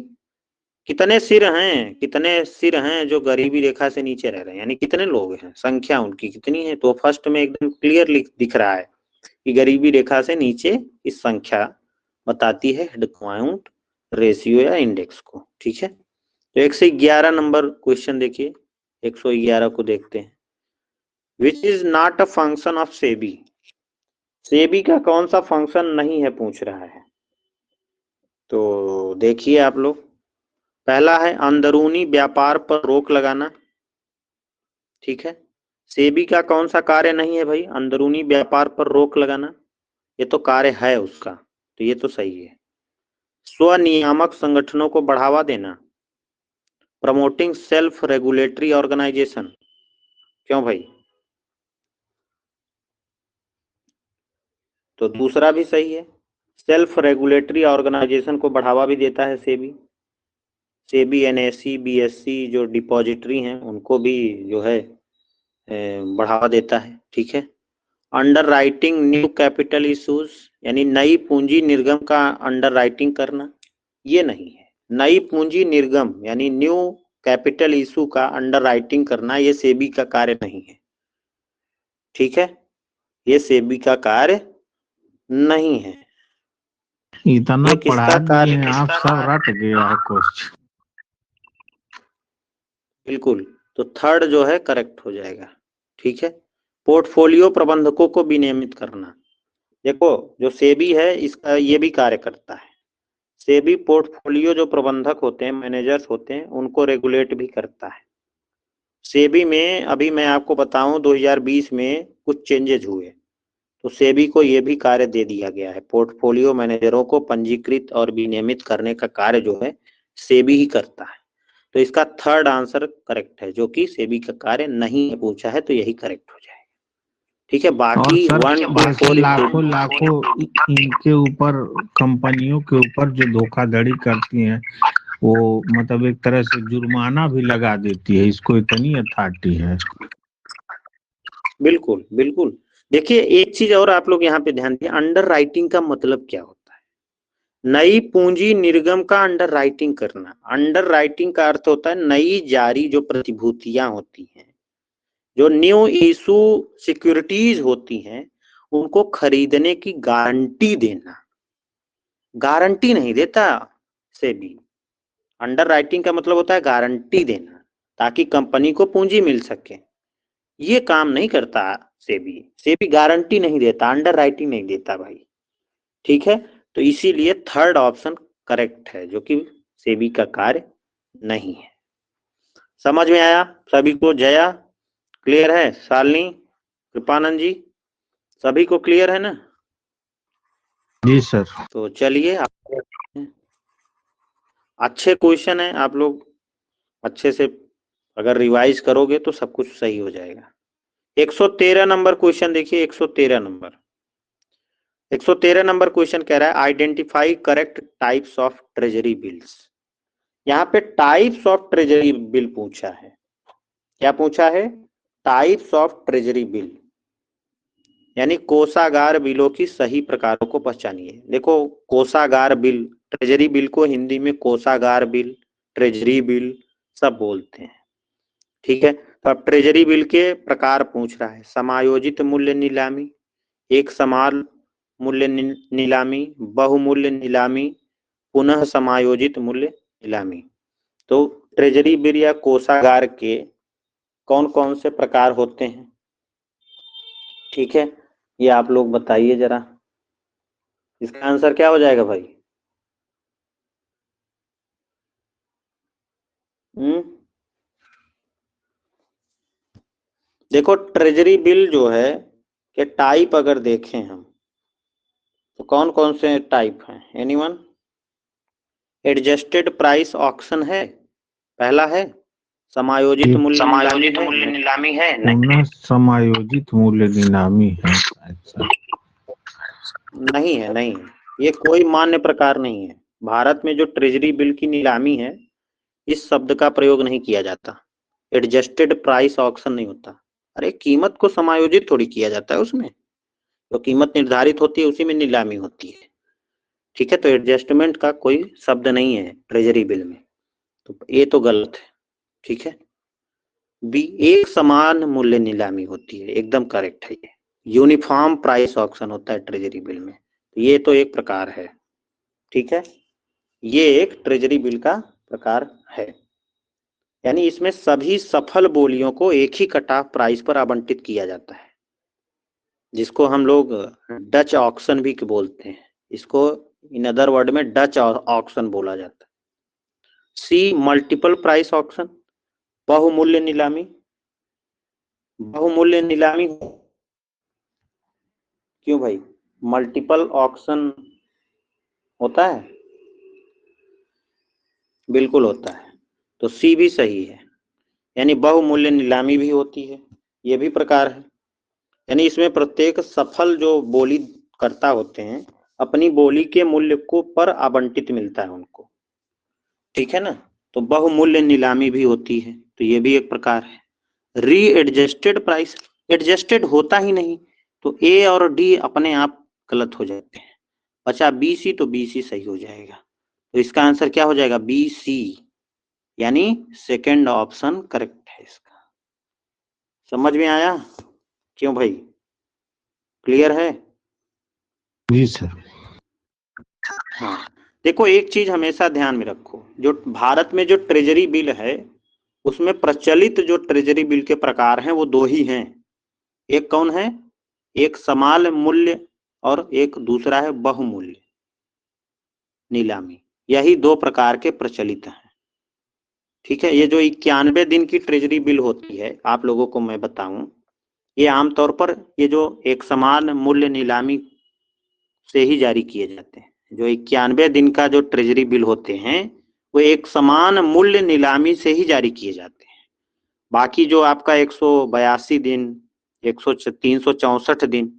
कितने सिर हैं जो गरीबी रेखा से नीचे रह रहे हैं, यानी कितने लोग हैं, संख्या उनकी कितनी है। तो फर्स्ट में एकदम क्लियर दिख रहा है कि गरीबी रेखा से नीचे इस संख्या बताती है हेड काउंट रेशियो या इंडेक्स को। ठीक है, तो 111 नंबर क्वेश्चन देखिए। 111 को देखते हैं। Which is not a function of SEBI, SEBI का कौन सा फंक्शन नहीं है पूछ रहा है। तो देखिए आप लोग, पहला है अंदरूनी व्यापार पर रोक लगाना। ठीक है, सेबी का कौन सा कार्य नहीं है भाई, अंदरूनी व्यापार पर रोक लगाना, ये तो कार्य है उसका, तो ये तो सही है। स्वनियामक संगठनों को बढ़ावा देना, प्रमोटिंग सेल्फ रेगुलेटरी ऑर्गेनाइजेशन। क्यों भाई? तो दूसरा भी सही है, सेल्फ रेगुलेटरी ऑर्गेनाइजेशन को बढ़ावा भी देता है सेबी। सेबी NSE BSE जो डिपॉजिटरी हैं उनको भी जो है बढ़ावा देता है। ठीक है, under writing new capital issues, यानी नई पूंजी निर्गम का अंडर राइटिंग करना, ये नहीं है। नई पूंजी निर्गम यानी न्यू कैपिटल इशू का अंडर राइटिंग करना, ये सेबी का कार्य नहीं है। ठीक है, ये सेबी का कार्य नहीं है। इतना ये पढ़ा किसका दिए कार्य? हैं आप, सब रट गया है क्वेश्चन। बिल्कुल, तो थर्ड जो है करेक्ट हो जाएगा। ठीक है, पोर्टफोलियो प्रबंधकों को विनियमित करना। देखो, जो सेबी है इसका ये भी कार्य करता है। सेबी पोर्टफोलियो जो प्रबंधक होते हैं, मैनेजर्स होते हैं, उनको रेगुलेट भी करता है। सेबी में अभी मैं आपको बताऊं 2020 में कुछ चेंजेज हुए, तो सेबी को ये भी कार्य दे दिया गया है, पोर्टफोलियो मैनेजरों को पंजीकृत और विनियमित करने का कार्य जो है सेबी ही करता है। तो इसका थर्ड आंसर करेक्ट है, जो कि सेबी का कार्य नहीं है पूछा है, तो यही करेक्ट हो जाएगा। ठीक है, और बाकी सर 1 to बाकी 4 लाखों लाखों इनके ऊपर, कंपनियों के ऊपर जो धोखाधड़ी करती हैं वो मतलब एक तरह से जुर्माना भी लगा देती है, इसको इतनी अथॉरिटी है। बिल्कुल बिल्कुल। देखिए एक चीज और आप लोग यहाँ पे ध्यान दिए, अंडर राइटिंग का मतलब क्या होता है? नई पूंजी निर्गम का अंडर राइटिंग करना। अंडर राइटिंग का अर्थ होता है नई जारी जो प्रतिभूतियां होती हैं, जो न्यू इशू सिक्योरिटीज होती हैं, उनको खरीदने की गारंटी देना। गारंटी नहीं देता सेबी। अंडर राइटिंग का मतलब होता है गारंटी देना, ताकि कंपनी को पूंजी मिल सके। ये काम नहीं करता सेबी। सेबी गारंटी नहीं देता, अंडर राइटिंग नहीं देता भाई। ठीक है, तो इसीलिए थर्ड ऑप्शन करेक्ट है, जो कि सेबी का कार्य नहीं है। समझ में आया सभी को? जया क्लियर है? शालिनी, कृपानंद जी, सभी को क्लियर है ना? जी सर। तो चलिए, अच्छे क्वेश्चन है, आप लोग अच्छे से अगर रिवाइज करोगे तो सब कुछ सही हो जाएगा। 113 नंबर क्वेश्चन देखिए, 113 नंबर क्वेश्चन कह रहा है identify correct types of treasury bills. यहाँ पे टाइप्स ऑफ ट्रेजरी बिल पूछा है। क्या पूछा है? टाइप्स ऑफ ट्रेजरी बिल, यानी कोषागार बिलों की सही प्रकारों को पहचानिए। देखो, कोषागार बिल, ट्रेजरी बिल को हिंदी में कोषागार बिल, ट्रेजरी बिल सब बोलते हैं। ठीक है, तो अब ट्रेजरी बिल के प्रकार पूछ रहा है। समायोजित मूल्य नीलामी, एक समान मूल्य नीलामी, बहुमूल्य नीलामी, पुनः समायोजित मूल्य नीलामी। तो ट्रेजरी बिल या कोषागार के कौन कौन से प्रकार होते हैं? ठीक है, ये आप लोग बताइए जरा, इसका आंसर क्या हो जाएगा भाई? देखो, ट्रेजरी बिल जो है के टाइप अगर देखें हम, तो कौन कौन से टाइप हैं? एनीवन? एडजस्टेड प्राइस ऑक्शन है, पहला है। समायोजित मूल्य नीलामी है, पुनः समायोजित मूल्य नीलामी है। अच्छा, नहीं है, नहीं है, ये कोई मान्य प्रकार नहीं है। भारत में जो ट्रेजरी बिल की नीलामी है, इस शब्द का प्रयोग नहीं किया जाता। एडजस्टेड प्राइस ऑक्शन नहीं होता। अरे कीमत को समायोजित थोड़ी किया जाता है, उसमें जो कीमत निर्धारित होती है उसी में नीलामी होती है। ठीक है, तो एडजस्टमेंट का कोई शब्द नहीं है ट्रेजरी बिल में, तो ये तो गलत है। ठीक है, बी, एक समान मूल्य नीलामी होती है, एकदम करेक्ट है। ये यूनिफॉर्म प्राइस ऑक्शन होता है ट्रेजरी बिल में, तो ये तो एक प्रकार है। ठीक है, ये एक ट्रेजरी बिल का प्रकार है, यानी इसमें सभी सफल बोलियों को एक ही कट ऑफ प्राइस पर आवंटित किया जाता है, जिसको हम लोग डच ऑक्शन भी बोलते हैं। इसको इन अदर वर्ड में डच ऑक्शन बोला जाता है। सी, मल्टीपल प्राइस ऑक्शन, बहुमूल्य नीलामी। बहुमूल्य नीलामी क्यों भाई? मल्टीपल ऑक्शन होता है, बिल्कुल होता है, तो सी भी सही है, यानी बहुमूल्य नीलामी भी होती है, ये भी प्रकार है। यानी इसमें प्रत्येक सफल जो बोली करता होते हैं, अपनी बोली के मूल्य को पर आवंटित मिलता है उनको। ठीक है ना, तो बहुमूल्य नीलामी भी होती है, तो ये भी एक प्रकार है। री एडजस्टेड प्राइस, एडजस्टेड होता ही नहीं, तो ए और डी अपने आप गलत हो जाते हैं। बचा बी सी, तो बी सी सही हो जाएगा, तो इसका आंसर क्या हो जाएगा? बी सी, यानी सेकंड ऑप्शन करेक्ट है इसका। समझ में आया? क्यों भाई, क्लियर है? जी सर। हाँ, देखो एक चीज हमेशा ध्यान में रखो, जो भारत में जो ट्रेजरी बिल है, उसमें प्रचलित जो ट्रेजरी बिल के प्रकार हैं वो दो ही हैं। एक कौन है? एक समान मूल्य और एक दूसरा है बहुमूल्य नीलामी। यही दो प्रकार के प्रचलित हैं। ठीक है, ये जो 91 दिन की ट्रेजरी बिल होती है, आप लोगों को मैं बताऊं, ये आमतौर पर ये जो एक समान मूल्य नीलामी से ही जारी किए जाते हैं। जो 91 दिन का जो ट्रेजरी बिल होते हैं, वो एक समान मूल्य नीलामी से ही जारी किए जाते हैं। बाकी जो आपका 182 दिन 364 दिन,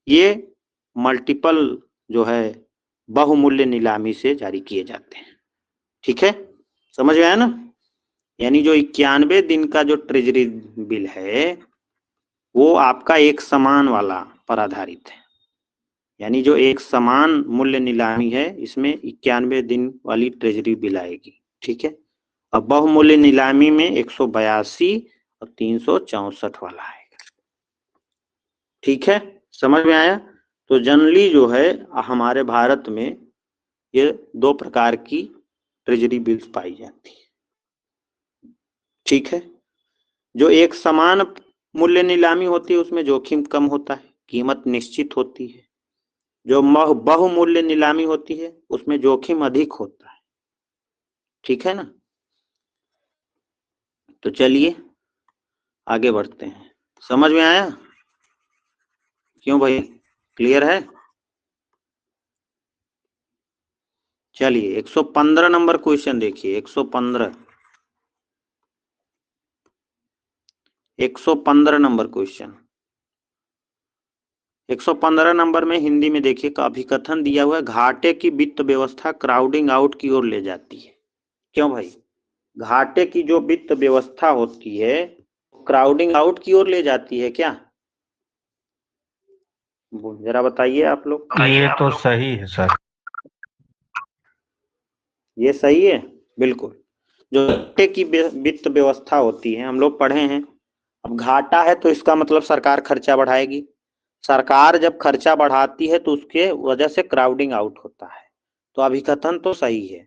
ये मल्टीपल जो है बहुमूल्य नीलामी से जारी किए जाते हैं। ठीक है, समझ में आया ना? यानी जो 91 दिन का जो ट्रेजरी बिल है वो आपका एक समान वाला पर आधारित है, यानी जो एक समान मूल्य नीलामी है इसमें 91 दिन वाली ट्रेजरी बिल आएगी। ठीक है, अब बहुमूल्य नीलामी में 182 और 364 वाला आएगा। ठीक है, समझ में आया? तो जनरली जो है हमारे भारत में ये दो प्रकार की ट्रेजरी बिल्स पाई जाती है। ठीक है, जो एक समान मूल्य नीलामी होती है उसमें जोखिम कम होता है, कीमत निश्चित होती है। जो बहुमूल्य नीलामी होती है उसमें जोखिम अधिक होता है। ठीक है ना? तो चलिए आगे बढ़ते हैं। समझ में आया? क्यों भाई, क्लियर है? चलिए 115 नंबर क्वेश्चन देखिए। 115 नंबर क्वेश्चन। 115 नंबर में हिंदी में देखिए अभिकथन दिया हुआ है, घाटे की वित्त व्यवस्था क्राउडिंग आउट की ओर ले जाती है। क्यों भाई? घाटे की जो वित्त व्यवस्था होती है क्राउडिंग आउट की ओर ले जाती है क्या? जरा बताइए आप लोग। ये तो सही है सर। ये सही है बिल्कुल। जो घाटे की वित्त व्यवस्था होती है हम लोग पढ़े हैं। अब घाटा है तो इसका मतलब सरकार खर्चा बढ़ाएगी। सरकार जब खर्चा बढ़ाती है तो उसके वजह से क्राउडिंग आउट होता है। तो अभिकथन तो सही है,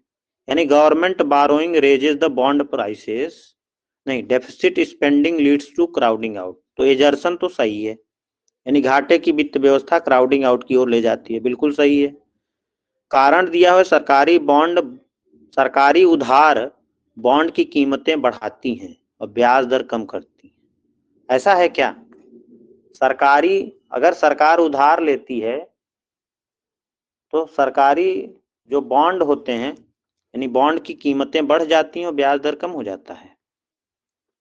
यानी government borrowing raises the bond prices, नहीं, deficit spending leads to crowding out. तो एजर्सन तो सही है, यानी घाटे की वित्त व्यवस्था क्राउडिंग आउट की ओर ले जाती है, बिल्कुल सही है। कारण दिया हुआ सरकारी उधार बॉन्ड की कीमतें बढ़ाती हैं और ब्याज दर कम करती हैं। ऐसा है क्या? अगर सरकार उधार लेती है तो सरकारी जो बॉन्ड होते हैं यानी बॉन्ड की कीमतें बढ़ जाती हैं और ब्याज दर कम हो जाता है।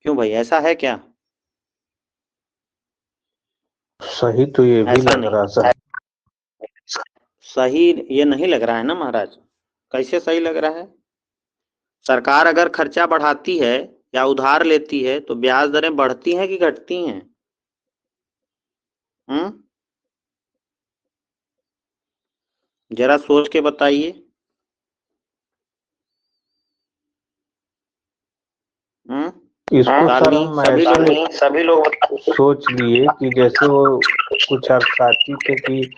क्यों भाई, ऐसा है क्या? सही तो ये भी लग रहा सर। सही ये नहीं लग रहा है ना महाराज। कैसे सही लग रहा है? सरकार अगर खर्चा बढ़ाती है या उधार लेती है तो ब्याज दरें बढ़ती हैं कि घटती हैं? जरा सोच के बताइए। इसको सर हम सभी लोग सोच लिए कि जैसे वो कुछ अर्थशास्त्री थे कि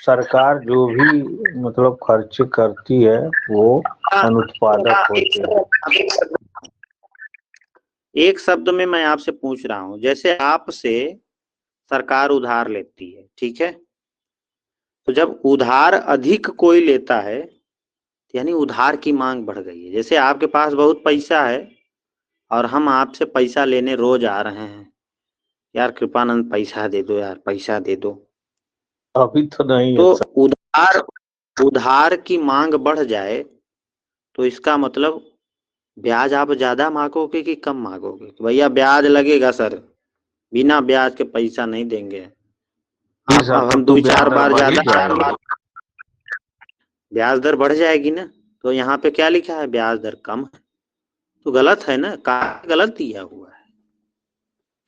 सरकार जो भी मतलब खर्च करती है वो अनुत्पादक होते हैं। एक शब्द में मैं आपसे पूछ रहा हूं, जैसे आपसे सरकार उधार लेती है, ठीक है, तो जब उधार अधिक कोई लेता है यानी उधार की मांग बढ़ गई है। जैसे आपके पास बहुत पैसा है और हम आपसे पैसा लेने रोज आ रहे हैं, यार कृपानंद पैसा दे दो, यार पैसा दे दो। अभी तो नहीं तो है उधार की मांग बढ़ जाए तो इसका मतलब ब्याज आप ज्यादा मांगोगे कि कम मांगोगे? भैया ब्याज लगेगा सर, बिना ब्याज के पैसा नहीं देंगे। अब हम 2-4 बार ज्यादा ब्याज दर बढ़ जाएगी ना। तो यहाँ पे क्या लिखा है? ब्याज दर कम है। तो गलत है ना, कारण गलत दिया हुआ है।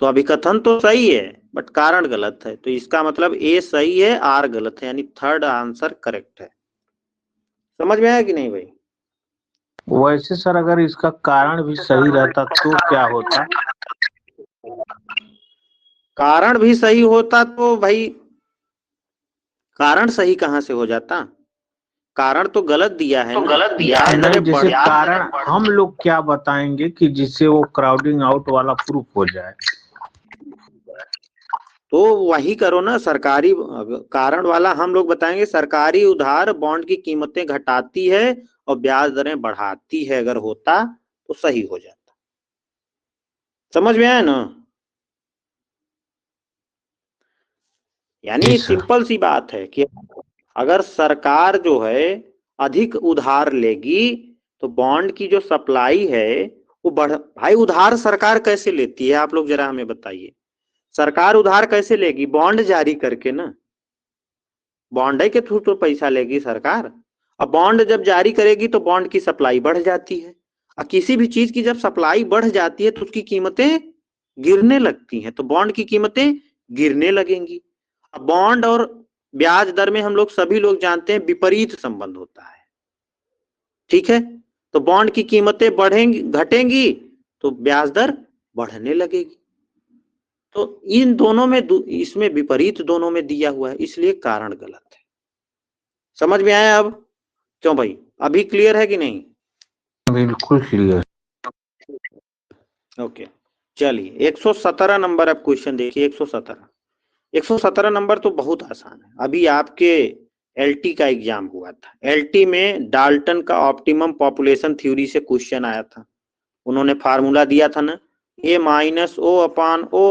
तो अभिकथन तो सही है बट कारण गलत है। तो इसका मतलब ए सही है, आर गलत है, यानी थर्ड आंसर करेक्ट है। समझ में आया कि नहीं भाई? वैसे सर अगर इसका कारण भी सही रहता तो क्या होता? कारण भी सही होता तो भाई कारण सही कहां से हो जाता? कारण तो गलत दिया है ना। नहीं, जैसे कारण हम लोग क्या बताएंगे कि जिससे वो क्राउडिंग आउट वाला प्रूफ हो जाए? तो वही करो ना, सरकारी कारण वाला हम लोग बताएंगे। सरकारी उधार बॉन्ड की कीमतें घटाती है और ब्याज दरें बढ़ाती है, अगर होता तो सही हो जाता। समझ में आया ना? यानी सिंपल सी बात है कि अगर सरकार जो है अधिक उधार लेगी तो बॉन्ड की जो सप्लाई है वो भाई उधार सरकार कैसे लेती है आप लोग जरा हमें बताइए। सरकार उधार कैसे लेगी? बॉन्ड जारी करके ना, बॉन्ड के थ्रू तो पैसा लेगी सरकार। अब बॉन्ड जब जारी करेगी तो बॉन्ड की सप्लाई बढ़ जाती है, और किसी भी चीज की जब सप्लाई बढ़ जाती है तो उसकी कीमतें गिरने लगती हैं, तो बॉन्ड की कीमतें गिरने लगेंगी। अब बॉन्ड और ब्याज दर में हम लोग सभी लोग जानते हैं विपरीत संबंध होता है, ठीक है। तो बॉन्ड की कीमतें बढ़ेंगी, घटेंगी तो ब्याज दर बढ़ने लगेगी। तो इन दोनों में इसमें विपरीत दोनों में दिया हुआ है, इसलिए कारण गलत है। समझ में आया अब? क्यों भाई, अभी क्लियर है कि नहीं? बिल्कुल क्लियर। ओके, चलिए 117 नंबर अब क्वेश्चन देखिए। 117 नंबर तो बहुत आसान है। अभी आपके एलटी का एग्जाम हुआ था, एलटी में डाल्टन का ऑप्टिमम पॉपुलेशन थ्योरी से क्वेश्चन आया था। उन्होंने फार्मूला दिया था ना, A-O/O।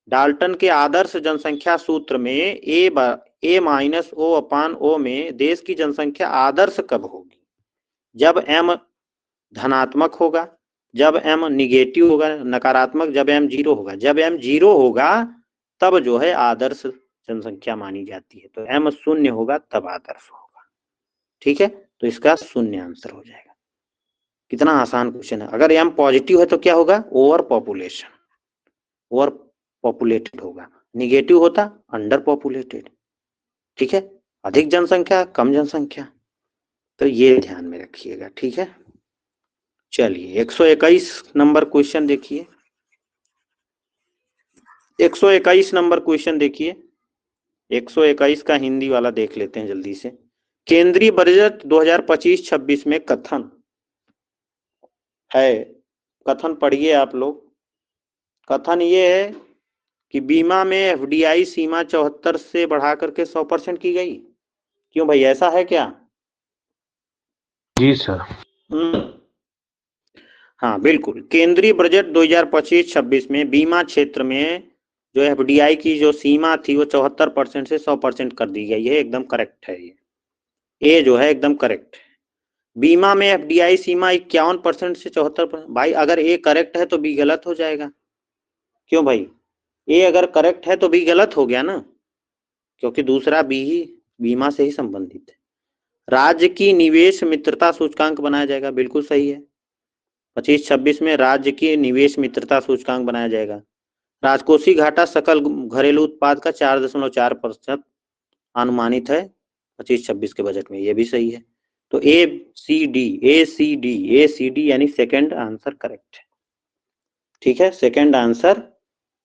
डाल्टन के आदर्श जनसंख्या सूत्र में A-O/O में देश की जनसंख्या आदर्श कब होगी? जब m धनात्मक होगा, जब m निगेटिव होगा, नकारात्मक, जब m 0 होगा। जब m 0 होगा तब जो है आदर्श जनसंख्या मानी जाती है, तो m शून्य होगा तब आदर्श होगा, ठीक है। तो इसका शून्य आंसर हो जाएगा। कितना आसान क्वेश्चन है। अगर m पॉजिटिव है तो क्या होगा? ओवर पॉपुलेशन, ओवर पॉपुलेटेड होगा। निगेटिव होता अंडर पॉपुलेटेड, ठीक है। अधिक जनसंख्या, कम जनसंख्या, तो ये ध्यान में रखिएगा, ठीक है। चलिए 121 नंबर क्वेश्चन देखिए। 121 नंबर क्वेश्चन देखिए। 121 का हिंदी वाला देख लेते हैं जल्दी से। केंद्रीय बजट 2025-26 में कथन है, कथन पढ़िए आप लोग। कथन ये है कि बीमा में एफडीआई सीमा 74 से बढ़ा करके 100% की गई। क्यों भाई, ऐसा है क्या? जी सर। हाँ बिल्कुल, केंद्रीय बजट 2025-26 में बीमा क्षेत्र में जो एफडीआई की जो सीमा थी वो 74% से 100% कर दी गई है। एकदम करेक्ट है ये जो है एकदम करेक्ट है। बीमा में एफडीआई सीमा 51% से 74%। भाई अगर ए करेक्ट है तो बी गलत हो जाएगा। क्यों भाई, ए अगर करेक्ट है तो बी गलत हो गया ना, क्योंकि दूसरा बी ही बीमा से ही संबंधित है। राज्य की निवेश मित्रता सूचकांक बनाया जाएगा, बिल्कुल सही है। 25-26 में राज्य की निवेश मित्रता सूचकांक बनाया जाएगा। राजकोषीय घाटा सकल घरेलू उत्पाद का 4.4% अनुमानित है 25-26 के बजट में, ये भी सही है। तो ए सी डी यानी सेकंड आंसर करेक्ट है, ठीक है। Second answer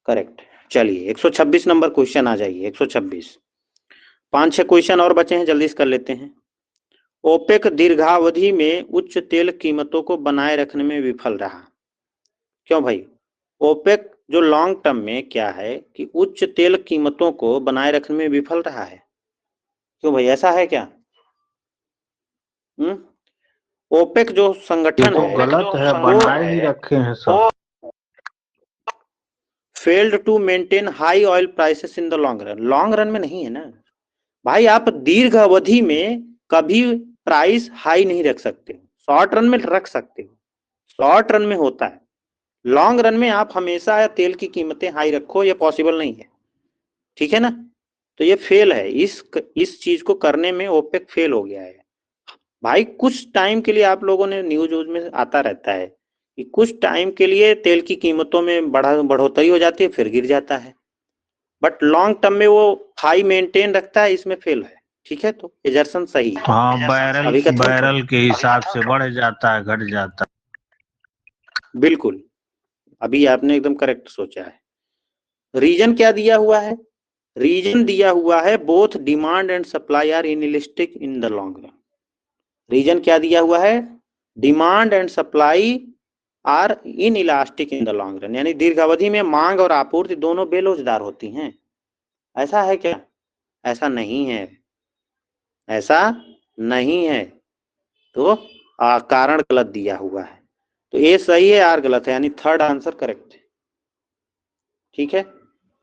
correct. चलिए 126 नंबर क्वेश्चन आ जाइए। 126, 5-6 क्वेश्चन और बचे हैं, जल्दी से कर लेते हैं। ओपेक दीर्घावधि में उच्च तेल कीमतों को बनाए रखने में विफल रहा। क्यों भाई, ओपेक जो लॉन्ग टर्म में क्या है कि उच्च तेल कीमतों को बनाए रखने में विफल रहा है। क्यों भाई, ऐसा है क्या? ओपेक जो संगठन है गलत है, बनाए ही रखे हैं सब। Failed to maintain high oil prices in the long run. Long run में नहीं है ना भाई, आप दीर्घ अवधि में कभी प्राइस हाई नहीं रख सकते, शॉर्ट रन में रख सकते हो, शॉर्ट रन में होता है। लॉन्ग रन में आप हमेशा तेल की कीमतें हाई रखो, ये पॉसिबल नहीं है, ठीक है ना। तो ये फेल है, इस चीज को करने में ओपेक फेल हो गया है भाई। कुछ टाइम के लिए आप लोगों ने न्यूज में आता रहता है कि कुछ टाइम के लिए तेल की कीमतों में बढ़ोतरी हो जाती है, फिर गिर जाता है, बट लॉन्ग टर्म में वो हाई मेंटेन रखता है, इसमें फेल है, ठीक है। तो एजर्सन सही है। हाँ, बैरल के हिसाब से बढ़ जाता है, घट जाता है। बिल्कुल, अभी आपने एकदम करेक्ट सोचा है। रीजन क्या दिया हुआ है? रीजन दिया हुआ है both demand and supply are inelastic in the long run. Reason क्या दिया हुआ है? Demand and supply are inelastic in the long run, यानी दीर्घावधि में मांग और आपूर्ति दोनों बेलोचदार होती हैं। ऐसा है क्या? ऐसा नहीं है, ऐसा नहीं है। तो कारण गलत दिया हुआ है, तो ए सही है, आर गलत है, यानी थर्ड आंसर करेक्ट है, ठीक है।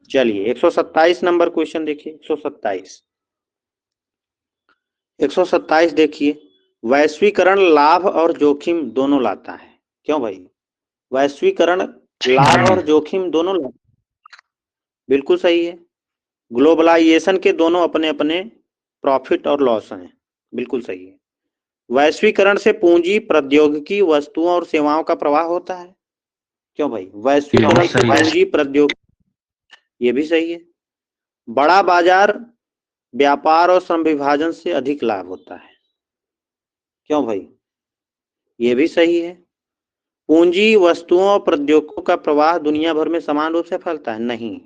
चलिए 127 नंबर क्वेश्चन देखिए। 127 देखिए। वैश्वीकरण लाभ और जोखिम दोनों लाता है। क्यों भाई, वैश्वीकरण लाभ और जोखिम दोनों लाता है। बिल्कुल सही है। ग्लोबलाइजेशन के दोनों अपने अपने प्रॉफिट और लॉस हैं, बिल्कुल सही है। वैश्वीकरण से पूंजी, प्रौद्योगिकी, वस्तुओं और सेवाओं का प्रवाह होता है। क्यों भाई? वैश्वीकरण से पूंजी, प्रौद्योगिकी, ये भी सही है। बड़ा बाजार, व्यापार और श्रम विभाजन से अधिक लाभ होता है। क्यों भाई? ये भी सही है। पूंजी, वस्तुओं और प्रौद्योगिकियों का प्रवाह दुनिया भर में समान रूप से फैलता है? नहीं,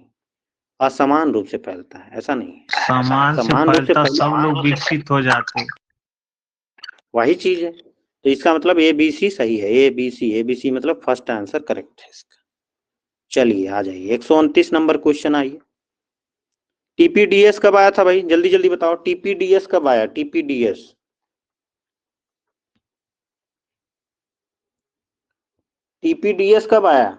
असमान रूप से फैलता है, ऐसा नहीं है। समान से फैलता, सब लोग विकसित हो जाते। वही चीज है। तो इसका मतलब ABC सही है। ABC मतलब फर्स्ट आंसर करेक्ट है इसका। चलिए आ जाइए 129 नंबर क्वेश्चन आइए। TPDS कब आया था भाई? जल्दी जल्दी बताओ, TPDS कब आया? TPDS कब आया?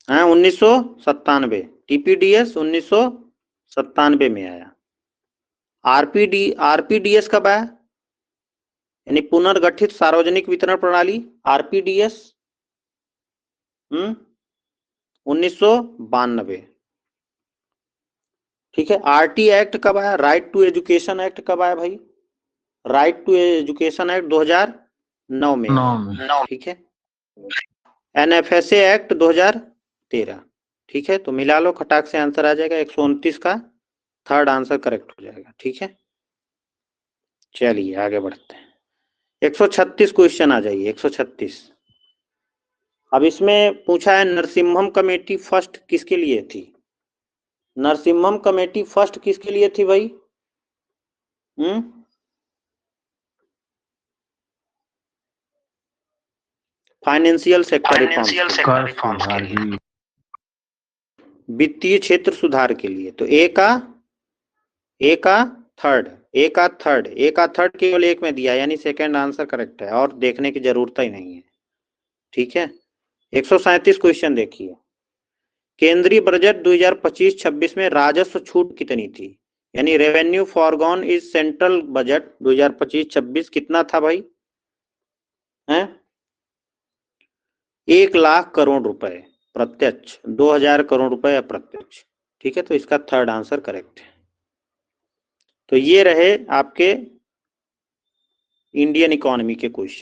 हाँ, 1997। TPDS 1997 में आया। RPDS कब आया? यानी पुनर्गठित सार्वजनिक वितरण प्रणाली, RPDS 1992। ठीक है। RT एक्ट कब आया? राइट टू एजुकेशन एक्ट कब आया भाई? राइट टू एजुकेशन एक्ट 2009 में आया। ठीक है। NFSA act 2013। ठीक है। तो मिला लो, खटाक से आंसर आ जाएगा 129 का थर्ड आंसर करेक्ट हो जाएगा। ठीक है। चलिए आगे बढ़ते हैं। 136 क्वेश्चन आ जाइए। 136। अब इसमें पूछा है नरसिम्हम कमेटी फर्स्ट किसके लिए थी? नरसिम्हम कमेटी फर्स्ट किसके लिए थी भाई? फाइनेंशियल सेक्टर रिफॉर्म, वित्तीय क्षेत्र सुधार के लिए। तो ए का थर्ड केवल एक में दिया, यानी सेकंड आंसर करेक्ट है और देखने की जरूरत ही नहीं है। ठीक है। 137 क्वेश्चन देखिए। केंद्रीय बजट 2025-26 में राजस्व छूट कितनी थी? यानी revenue foregone is central budget 2025-26 कितना था भाई? 1 लाख करोड़ रुपए प्रत्यक्ष, 2000 करोड़ रुपए अप्रत्यक्ष। ठीक है। तो इसका थर्ड आंसर करेक्ट है। तो ये रहे आपके इंडियन इकोनॉमी के क्वेश्चन।